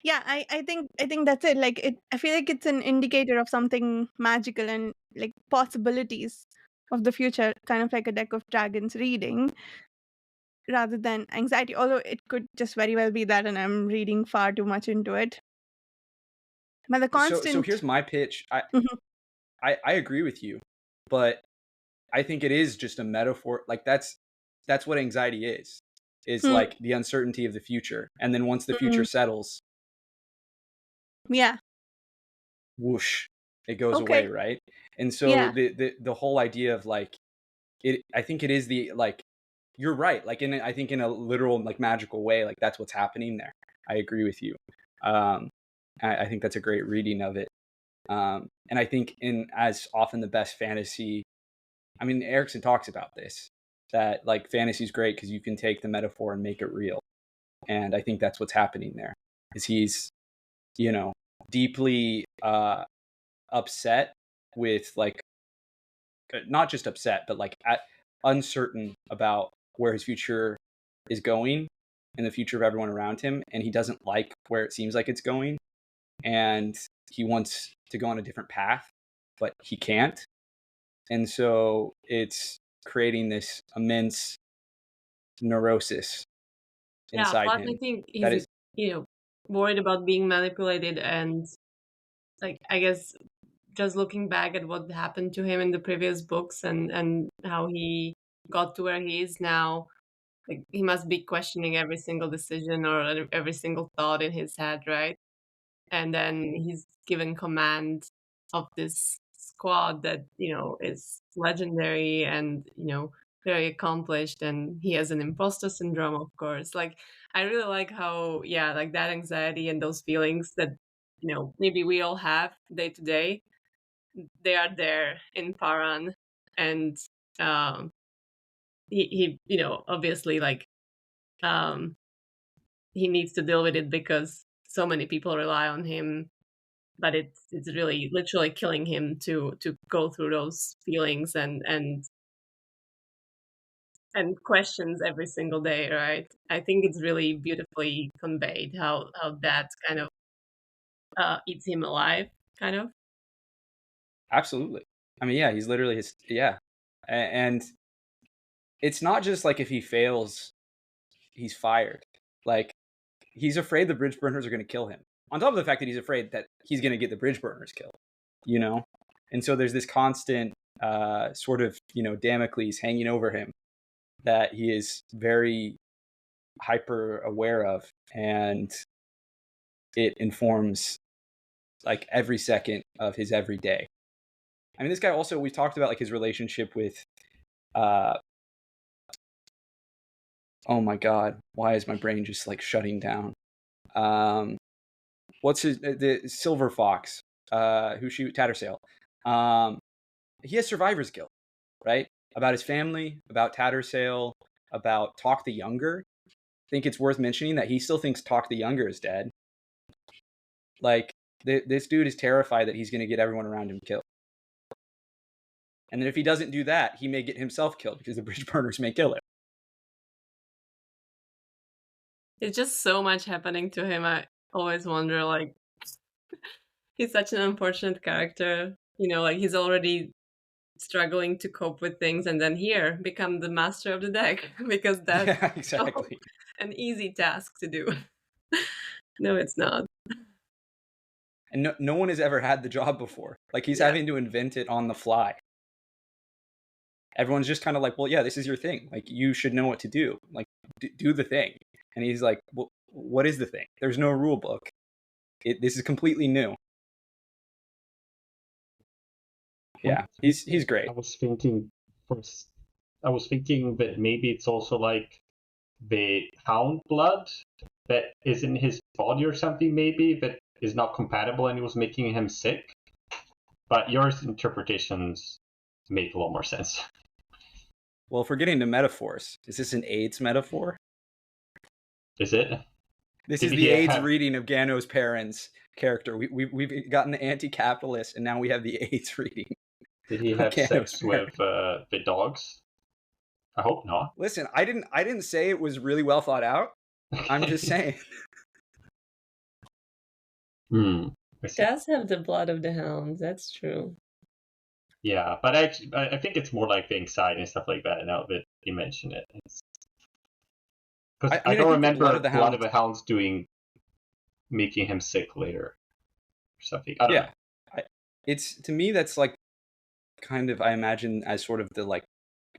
I think that's it. Like I feel like it's an indicator of something magical and like possibilities of the future, kind of like a deck of dragons reading, rather than anxiety. Although it could just very well be that, and I'm reading far too much into it. But the So constant. here's my pitch. Mhm. I agree with you, but I think it is just a metaphor. Like that's what anxiety is Hmm. like the uncertainty of the future, and then once the future Mm. settles, Yeah. whoosh, it goes away, Okay. right? And so Yeah. the whole idea of like it, I think it is the like, you're right, like I think in a literal like magical way, like that's what's happening there. I agree with you. um I think that's a great reading of it. And I think in as often the best fantasy, I mean, Erikson talks about this, that like fantasy is great because you can take the metaphor and make it real. And I think that's what's happening there, is he's, deeply upset with like, not just upset, but like uncertain about where his future is going and the future of everyone around him. And he doesn't like where it seems like it's going. And he wants to go on a different path, but he can't. And so it's creating this immense neurosis Yeah, inside plus I him think that he's, is worried about being manipulated, and like I guess just looking back at what happened to him in the previous books and how he got to where he is now, like he must be questioning every single decision or every single thought in his head, right? And then he's given command of this squad that is legendary and very accomplished, and he has an imposter syndrome, of course. Like I really like how, yeah, like that anxiety and those feelings that maybe we all have day to day, they are there in Paran. And um he obviously, like, um he needs to deal with it because so many people rely on him, but it's really literally killing him to go through those feelings and questions every single day, right? I think it's really beautifully conveyed how that kind of eats him alive, kind of. absolutely. I mean, yeah, he's literally his, yeah. And it's not just like if he fails, he's fired. Like, he's afraid the bridge burners are going to kill him. On top of the fact that he's afraid that he's going to get the bridge burners killed, you know? And so there's this constant sort of, Damocles hanging over him that he is very hyper aware of, and it informs like every second of his every day. I mean, this guy also, we talked about like his relationship with oh my god, why is my brain just like shutting down? What's the Silver Fox, who shoot Tattersail? He has survivor's guilt, right? About his family, about Tattersail, about Talk the Younger. I think it's worth mentioning that he still thinks Talk the Younger is dead. Like, this dude is terrified that he's going to get everyone around him killed. And then if he doesn't do that, he may get himself killed because the bridge burners may kill him. It's just so much happening to him. I always wonder, like, he's such an unfortunate character. Like, he's already struggling to cope with things, and then here, become the master of the deck, because that's exactly an easy task to do. No, it's not. And no one has ever had the job before. Like, he's having to invent it on the fly. Everyone's just kind of like, well, yeah, this is your thing. Like, you should know what to do. Like, do the thing. And he's like, well, what is the thing? There's no rule book. This is completely new. Yeah, he's great. I was thinking that maybe it's also like the hound blood that is in his body or something, maybe, that is not compatible and it was making him sick. But your interpretations make a lot more sense. Well, if we're getting to metaphors, is this an AIDS metaphor? Is it? This is the AIDS reading of Gano's parents' character. We've gotten the anti-capitalist, and now we have the AIDS reading. Did he have sex with the dogs? I hope not. Listen, I didn't say it was really well thought out. I'm just saying. It does have the blood of the hounds. That's true. Yeah, but I think it's more like the anxiety and stuff like that. Now that you mention it, because I don't remember blood of the hounds making him sick later or something. I don't know. It's, to me, that's like kind of, I imagine, as sort of the like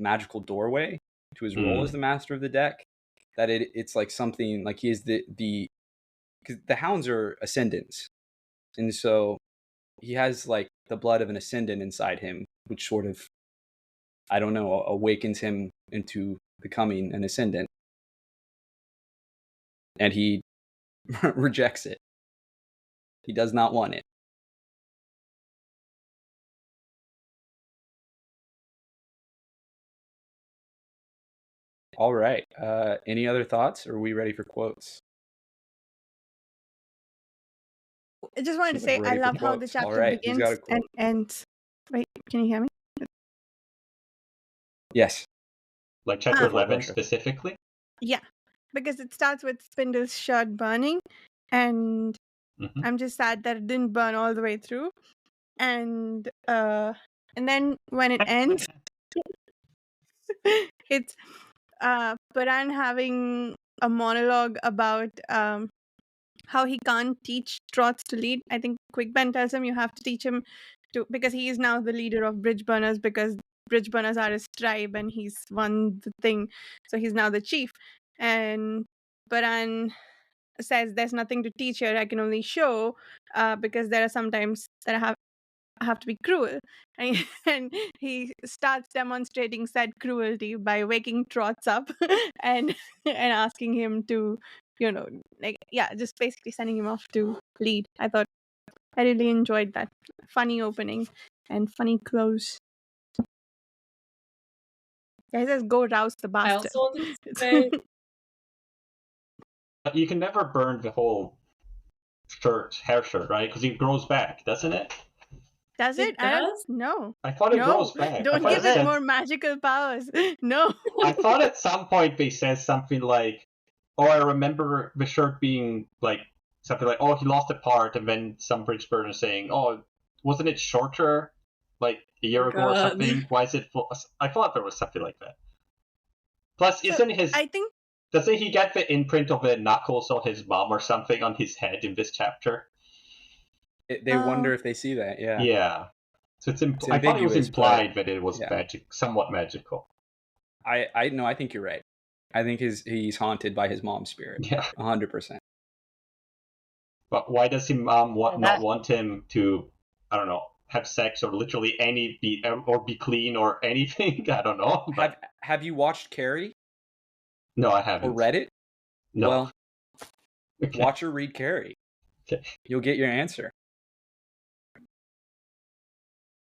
magical doorway to his role as the master of the deck. That it's like something like he is the because the hounds are ascendants, and so he has like the blood of an ascendant inside him, which sort of, I don't know, awakens him into becoming an ascendant, and he rejects it. He does not want it. All right. Any other thoughts? Or are we ready for quotes? I just wanted to say I love how the chapter begins and ends. Wait, can you hear me? Yes. Like chapter 11 specifically? Yeah, because it starts with Spindle's shirt burning, and I'm just sad that it didn't burn all the way through. And then when it ends, it's Paran having a monologue about how he can't teach Trots to lead. I think Quickben tells him you have to teach him to, because he is now the leader of Bridge Burners, because Bridge Burners are his tribe and he's won the thing. So he's now the chief. And Paran says there's nothing to teach here. I can only show because there are some times that I have to be cruel. And he starts demonstrating said cruelty by waking Trots up and asking him to, just basically sending him off to lead. I really enjoyed that. Funny opening and funny close. Yeah, he says, go rouse the bastard. I also wanted to say... You can never burn the whole hair shirt, right? Because it grows back, doesn't it? Does it? I don't know. I thought it grows back. Don't give it more magical powers. No. I thought at some point they said something like, oh, I remember the shirt being like, something like, oh, he lost a part, and then some bridge burner saying, oh, wasn't it shorter like a year ago or something? Why is it full? I thought there was something like that. Plus, isn't his I think doesn't he get the imprint of the knuckles of his mom or something on his head in this chapter? They wonder if they see that. Yeah. Yeah. So it's It's I thought it was ambiguous, implied that it was yeah. somewhat magical. I no, I think you're right. I think he's haunted by his mom's spirit. Yeah. 100%. But why does his mom not want him to, I don't know, have sex or literally be clean or anything? I don't know. But... Have you watched Carrie? No, I haven't. Or read it? No. Well, Okay. watch or read Carrie. Okay. You'll get your answer.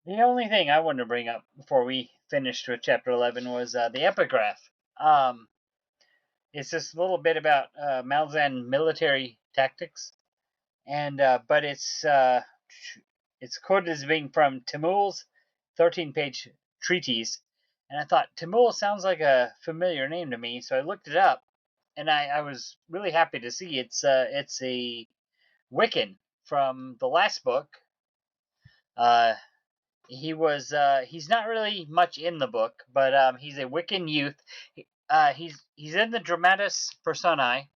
The only thing I wanted to bring up before we finished with chapter 11 was the epigraph. It's this little bit about Malazan military tactics, and but it's quoted as being from Timul's 13-page treatise, and I thought Timul sounds like a familiar name to me, so I looked it up, and I was really happy to see it's a Wiccan from the last book. He's not really much in the book, but he's a Wiccan youth. He's in the Dramatis Personae.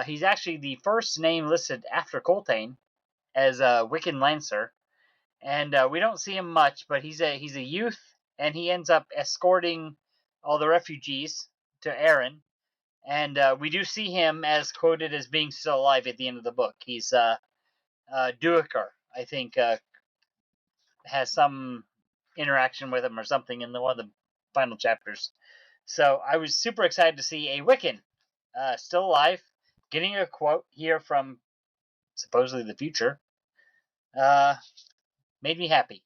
He's actually the first name listed after Coltane as a Wiccan Lancer, and we don't see him much, but he's a youth, and he ends up escorting all the refugees to Erin, and we do see him as quoted as being still alive at the end of the book. He's Duiker, I think, has some interaction with him or something in one of the final chapters. So I was super excited to see a Wiccan still alive, getting a quote here from supposedly the future. Made me happy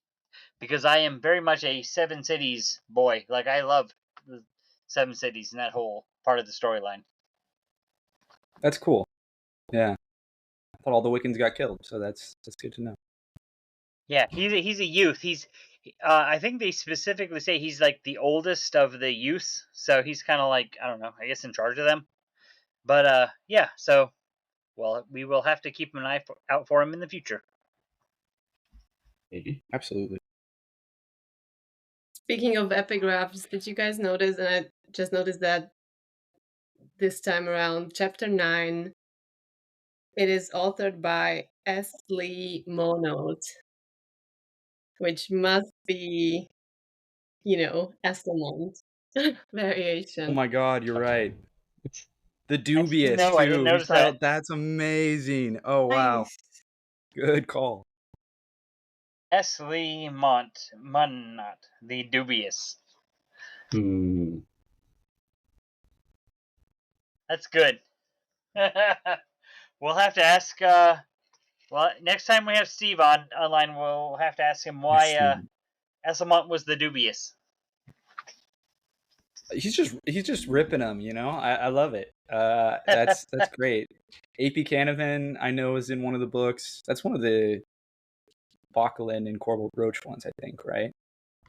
because I am very much a Seven Cities boy. Like, I love the Seven Cities and that whole part of the storyline. That's cool. Yeah. I thought all the Wiccans got killed, so that's good to know. Yeah, he's a youth. I think they specifically say he's like the oldest of the youths, so he's kind of like, I don't know, I guess in charge of them. But yeah, so well, we will have to keep an eye out for him in the future. Maybe. Absolutely. Speaking of epigraphs, did you guys notice, and I just noticed that this time around, chapter 9, it is authored by S. Lee Monod, which must be, Esselmont variation. Oh my god, you're right. The dubious, No, too. I didn't notice that. That's amazing. Oh, wow. nice. Good call. S. Lee Monod, the dubious. That's good. We'll have to ask. Well, next time we have Steve online, we'll have to ask him why Esselmont was the dubious. He's just ripping them, I love it. That's great. AP Canavan, I know, is in one of the books. That's one of the Bockelin and Corbel Roach ones, I think, right?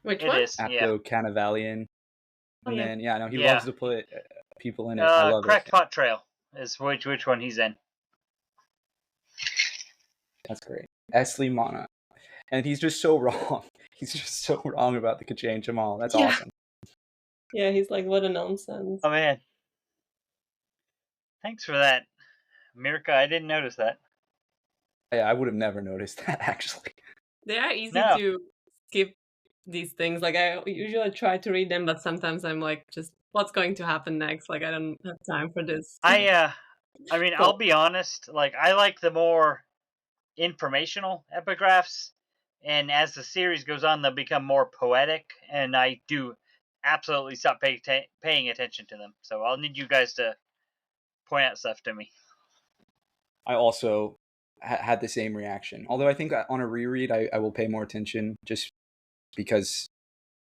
Which It one? is, yeah. Apto Canavalian. And then, he Yeah. loves to put people in it. I love Crackpot Trail is which one he's in. That's great. Esli Mana. And he's just so wrong. He's just so wrong about the Kachain Jamal. That's awesome. Yeah, he's like, what a nonsense. Oh, man. Thanks for that, Mirka. I didn't notice that. Yeah, I would have never noticed that, actually. They are easy to skip these things. Like, I usually try to read them, but sometimes I'm like, just what's going to happen next? Like, I don't have time for this. I mean, I'll be honest. Like, I like the more informational epigraphs, and as the series goes on, they'll become more poetic, and I do absolutely stop paying attention to them. So I'll need you guys to point out stuff to me. I also had the same reaction. Although I think on a reread, I will pay more attention just because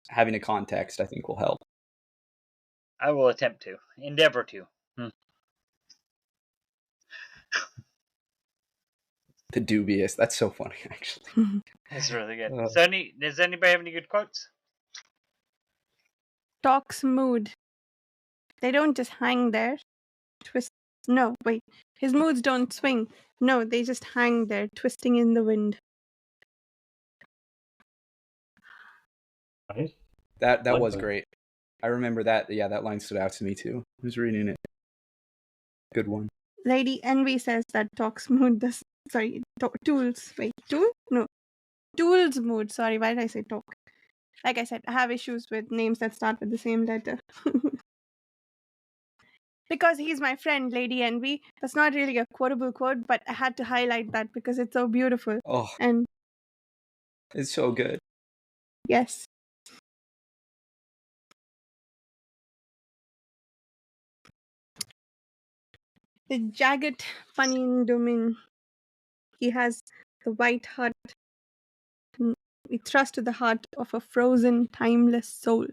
having a context, I think, will help. I will endeavor to. The dubious. That's so funny, actually. That's really good. Does anybody have any good quotes? Talks mood. They don't just hang there. Twist. No, wait. His moods don't swing. No, they just hang there, twisting in the wind. Right? That was great. I remember that. Yeah, that line stood out to me too. I was reading it. Good one. Lady Envy says that Talk's mood does. Sorry, Tools. Wait, Tool? No. Tool's mood. Sorry, why did I say Talk? Like I said, I have issues with names that start with the same letter. Because he's my friend, Lady Envy. That's not really a quotable quote, but I had to highlight that because it's so beautiful. Oh, And it's so good. yes. The jagged Panin domain. He has the white heart. We thrust to the heart of a frozen, timeless soul.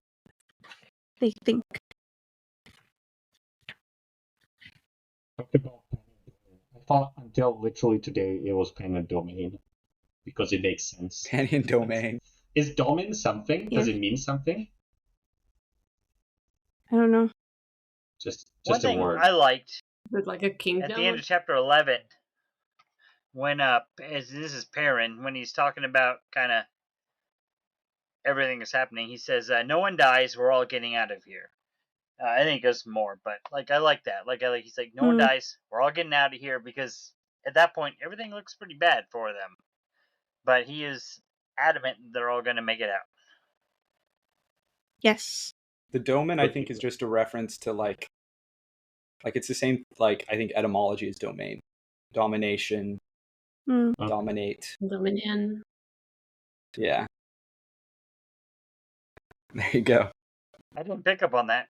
They think. Talked about I thought until literally today it was pen and domain because it makes sense. Canyon domain. Is domain something? Yeah. Does it mean something? I don't know. Just One a thing word. I liked With like a kingdom. at the end of chapter 11, when this is Perrin, when he's talking about kind of everything that's happening, he says, "No one dies. We're all getting out of here." I think it goes more, but like I like that. He's like, "No one dies. We're all getting out of here," because at that point everything looks pretty bad for them. But he is adamant they're all going to make it out. Yes. The domain, I think, is just a reference to like it's the same. Like I think etymology is domain, domination, dominate. Dominion. Yeah. There you go. I didn't pick up on that.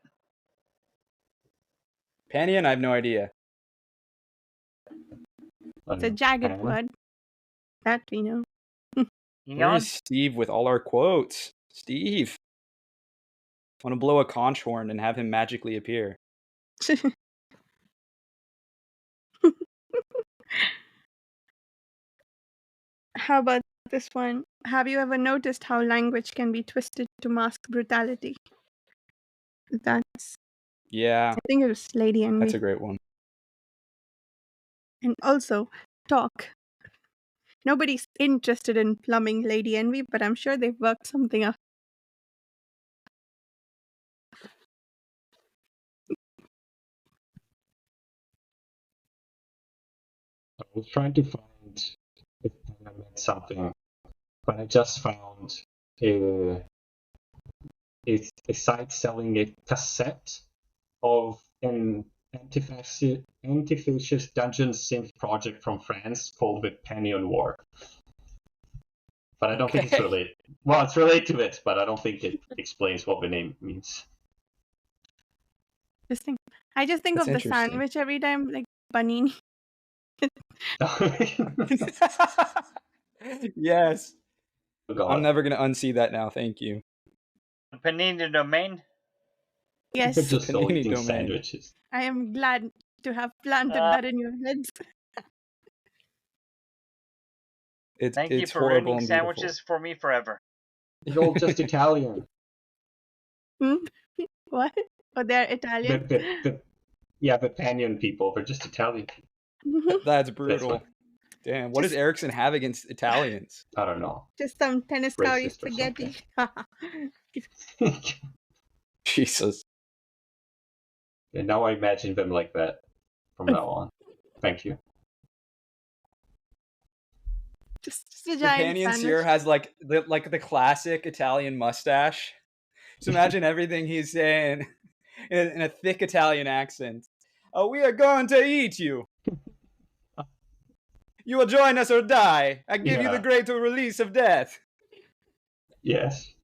Panion, I have no idea. It's a jagged word. That we know. Where is Steve with all our quotes? Steve. I want to blow a conch horn and have him magically appear. How about this one? Have you ever noticed how language can be twisted to mask brutality? That's... Yeah. I think it was Lady Envy. That's a great one. And also, Talk. Nobody's interested in plumbing Lady Envy, but I'm sure they've worked something out. I was trying to find if I meant something, but I just found a site selling a cassette of an anti-fascist dungeon synth project from France called the Panion War. But I don't think it's related. Well, it's related to it, but I don't think it explains what the name means. I just think of the sandwich every time, like panini. Yes. Oh, I'm never going to unsee that now. Thank you. Panini domain? Yes. Just eating domain. Sandwiches. I am glad to have planted that in your heads. Thank you for ruining sandwiches for me forever. They're all just Italian. What? Oh, they're Italian? The Panion people. They're just Italian. That's brutal. Damn, what does Erikson have against Italians? I don't know. Just some tennis curry spaghetti. Jesus. And now I imagine them like that from now on. Thank you. Just a giant the here has like the classic Italian mustache. Just imagine everything he's saying in a thick Italian accent. Oh, we are going to eat you. You will join us or die. I give you the greater release of death. Yes.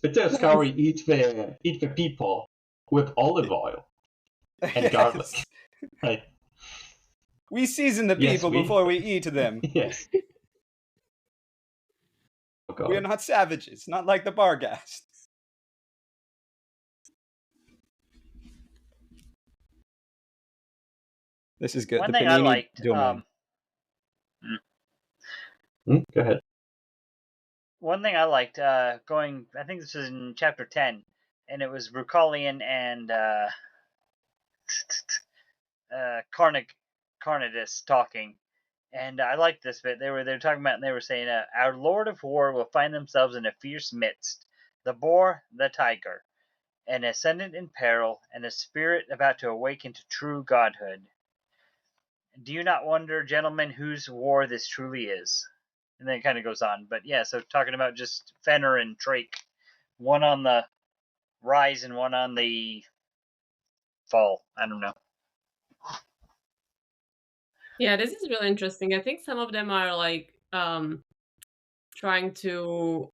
But that's how we eat the people with olive oil and garlic. Right. We season the people before we eat them. Yes. Oh, we are not savages, not like the Barghast. This is good. One the thing Panini I liked. Go ahead. One thing I liked, I think this was in chapter 10, and it was Rucalian and Carnidus talking. And I liked this bit. They were talking about, and they were saying, our Lord of War will find themselves in a fierce midst. The boar, the tiger. an ascendant in peril, and a spirit about to awaken to true godhood. Do you not wonder, gentlemen, whose war this truly is? And then it kind of goes on. But yeah, so talking about just Fenner and Drake, one on the rise and one on the fall. I don't know. Yeah, this is really interesting. I think some of them are like trying to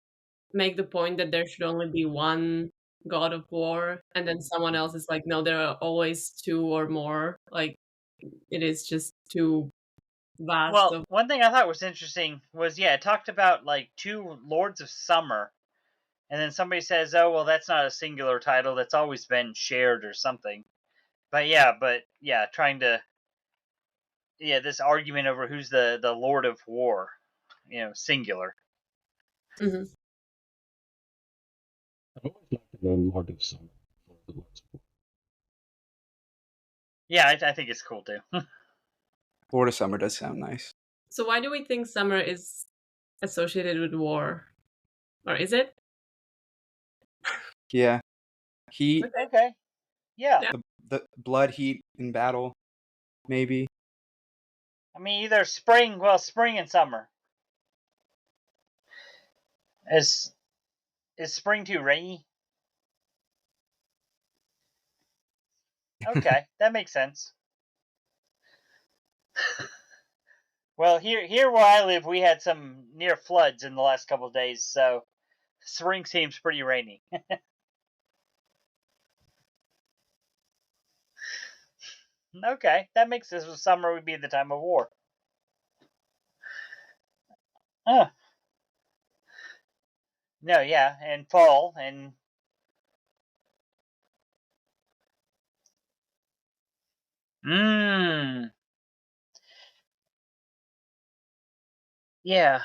make the point that there should only be one god of war, and then someone else is like, no, there are always two or more. Like it is just too vast. Well, one thing I thought was interesting was, yeah, it talked about like two Lords of Summer, and then somebody says, oh, well, that's not a singular title, that's always been shared or something. But yeah, trying to, this argument over who's the Lord of War, singular. Mm-hmm. I always liked the name Lord of Summer for the Lord's War. Yeah, I think it's cool too. Lord of Summer does sound nice. So why do we think summer is associated with war? Or is it? Yeah. Heat, Okay. Yeah. the blood heat in battle, maybe. I mean, either spring and summer. Is spring too rainy? Okay, that makes sense. Well, here where I live, we had some near floods in the last couple of days, so spring seems pretty rainy. Okay, that makes sense. Summer would be the time of war. Huh. No, yeah, and fall and yeah.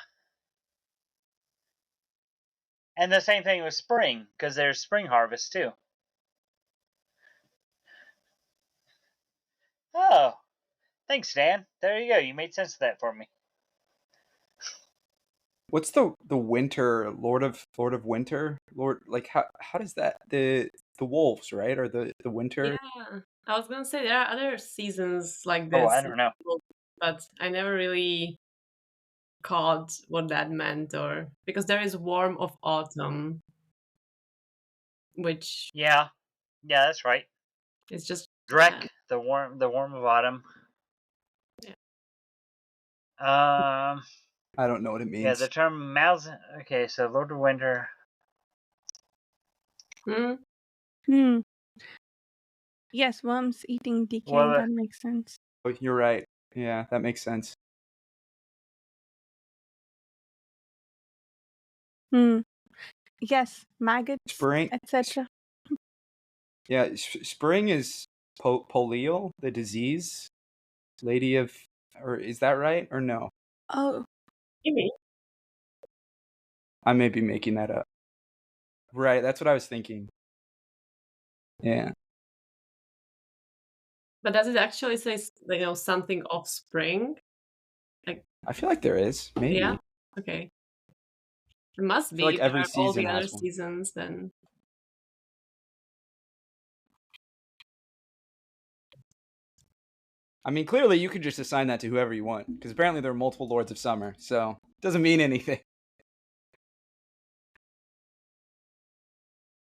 And the same thing with spring, because there's spring harvest too. Oh, thanks, Dan. There you go. You made sense of that for me. What's the winter Lord of Winter? Like how does that the wolves, right? Or the winter? Yeah, I was gonna say there are other seasons like this. Oh, I don't know. But I never really caught what that meant, or because there is warm of autumn, which Yeah, that's right. is just Drek, the warm of autumn. Yeah. I don't know what it means. Yeah, the term Malazan. Okay, so Lord of Winter. Yes, worms eating decay. Well, that makes sense. Oh, you're right. Yeah, that makes sense. Yes, maggots, Spring, etc. yeah, spring is polio, the disease, lady of, or is that right or no? Oh, I may be making that up. Right, that's what I was thinking. Yeah. But does it actually say something of spring? Like I feel like there is, maybe. Yeah. Okay. It must I be. feel like every There are all season the other has one. seasons then. I mean, clearly you could just assign that to whoever you want, because apparently there are multiple Lords of Summer, so it doesn't mean anything.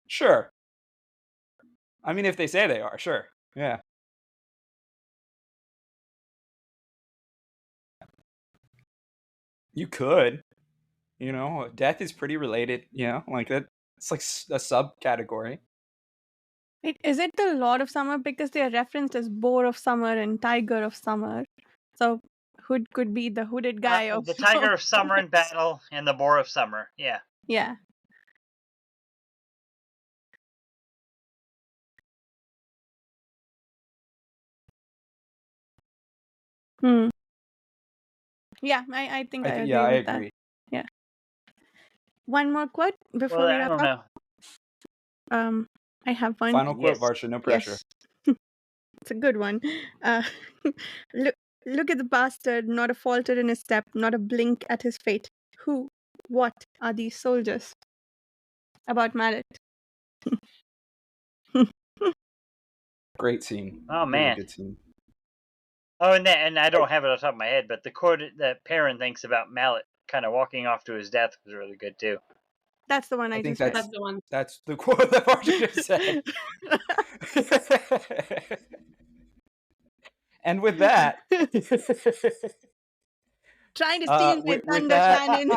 Sure. I mean, if they say they are, sure. Yeah. You could. Death is pretty related, like that. It's like a subcategory. wait, is it the Lord of Summer? Because they are referenced as Boar of Summer and Tiger of Summer. So, Hood could be the hooded guy of the Tiger of Summer in battle and the Boar of Summer. Yeah. Yeah. Yeah, I think I agree with agree. that. Yeah. One more quote before we I wrap don't up. know. I have one. Final quote, Yes. Varsha, no pressure. Yes. It's a good one. Look at the bastard, not a falter in his step, not a blink at his fate. Who, what are these soldiers? About Mallet. Great scene. Oh, Really man. good scene. Oh, and I don't have it on top of my head, but the quote that Perrin thinks about Mallet kind of walking off to his death was really good too. That's the one I think just read. That's the one. That's the quote that Varsha just said. And with that, Trying to steal my with thunder, that, Shannon.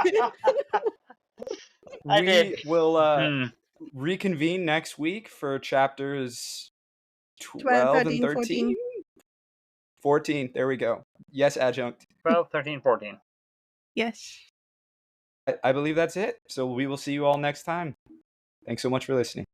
I we did. will reconvene next week for chapters 12, 12 and 13, 13. 14. There we go. Yes, adjunct. 12, 13, 14. Yes. I believe that's it. So we will see you all next time. Thanks so much for listening.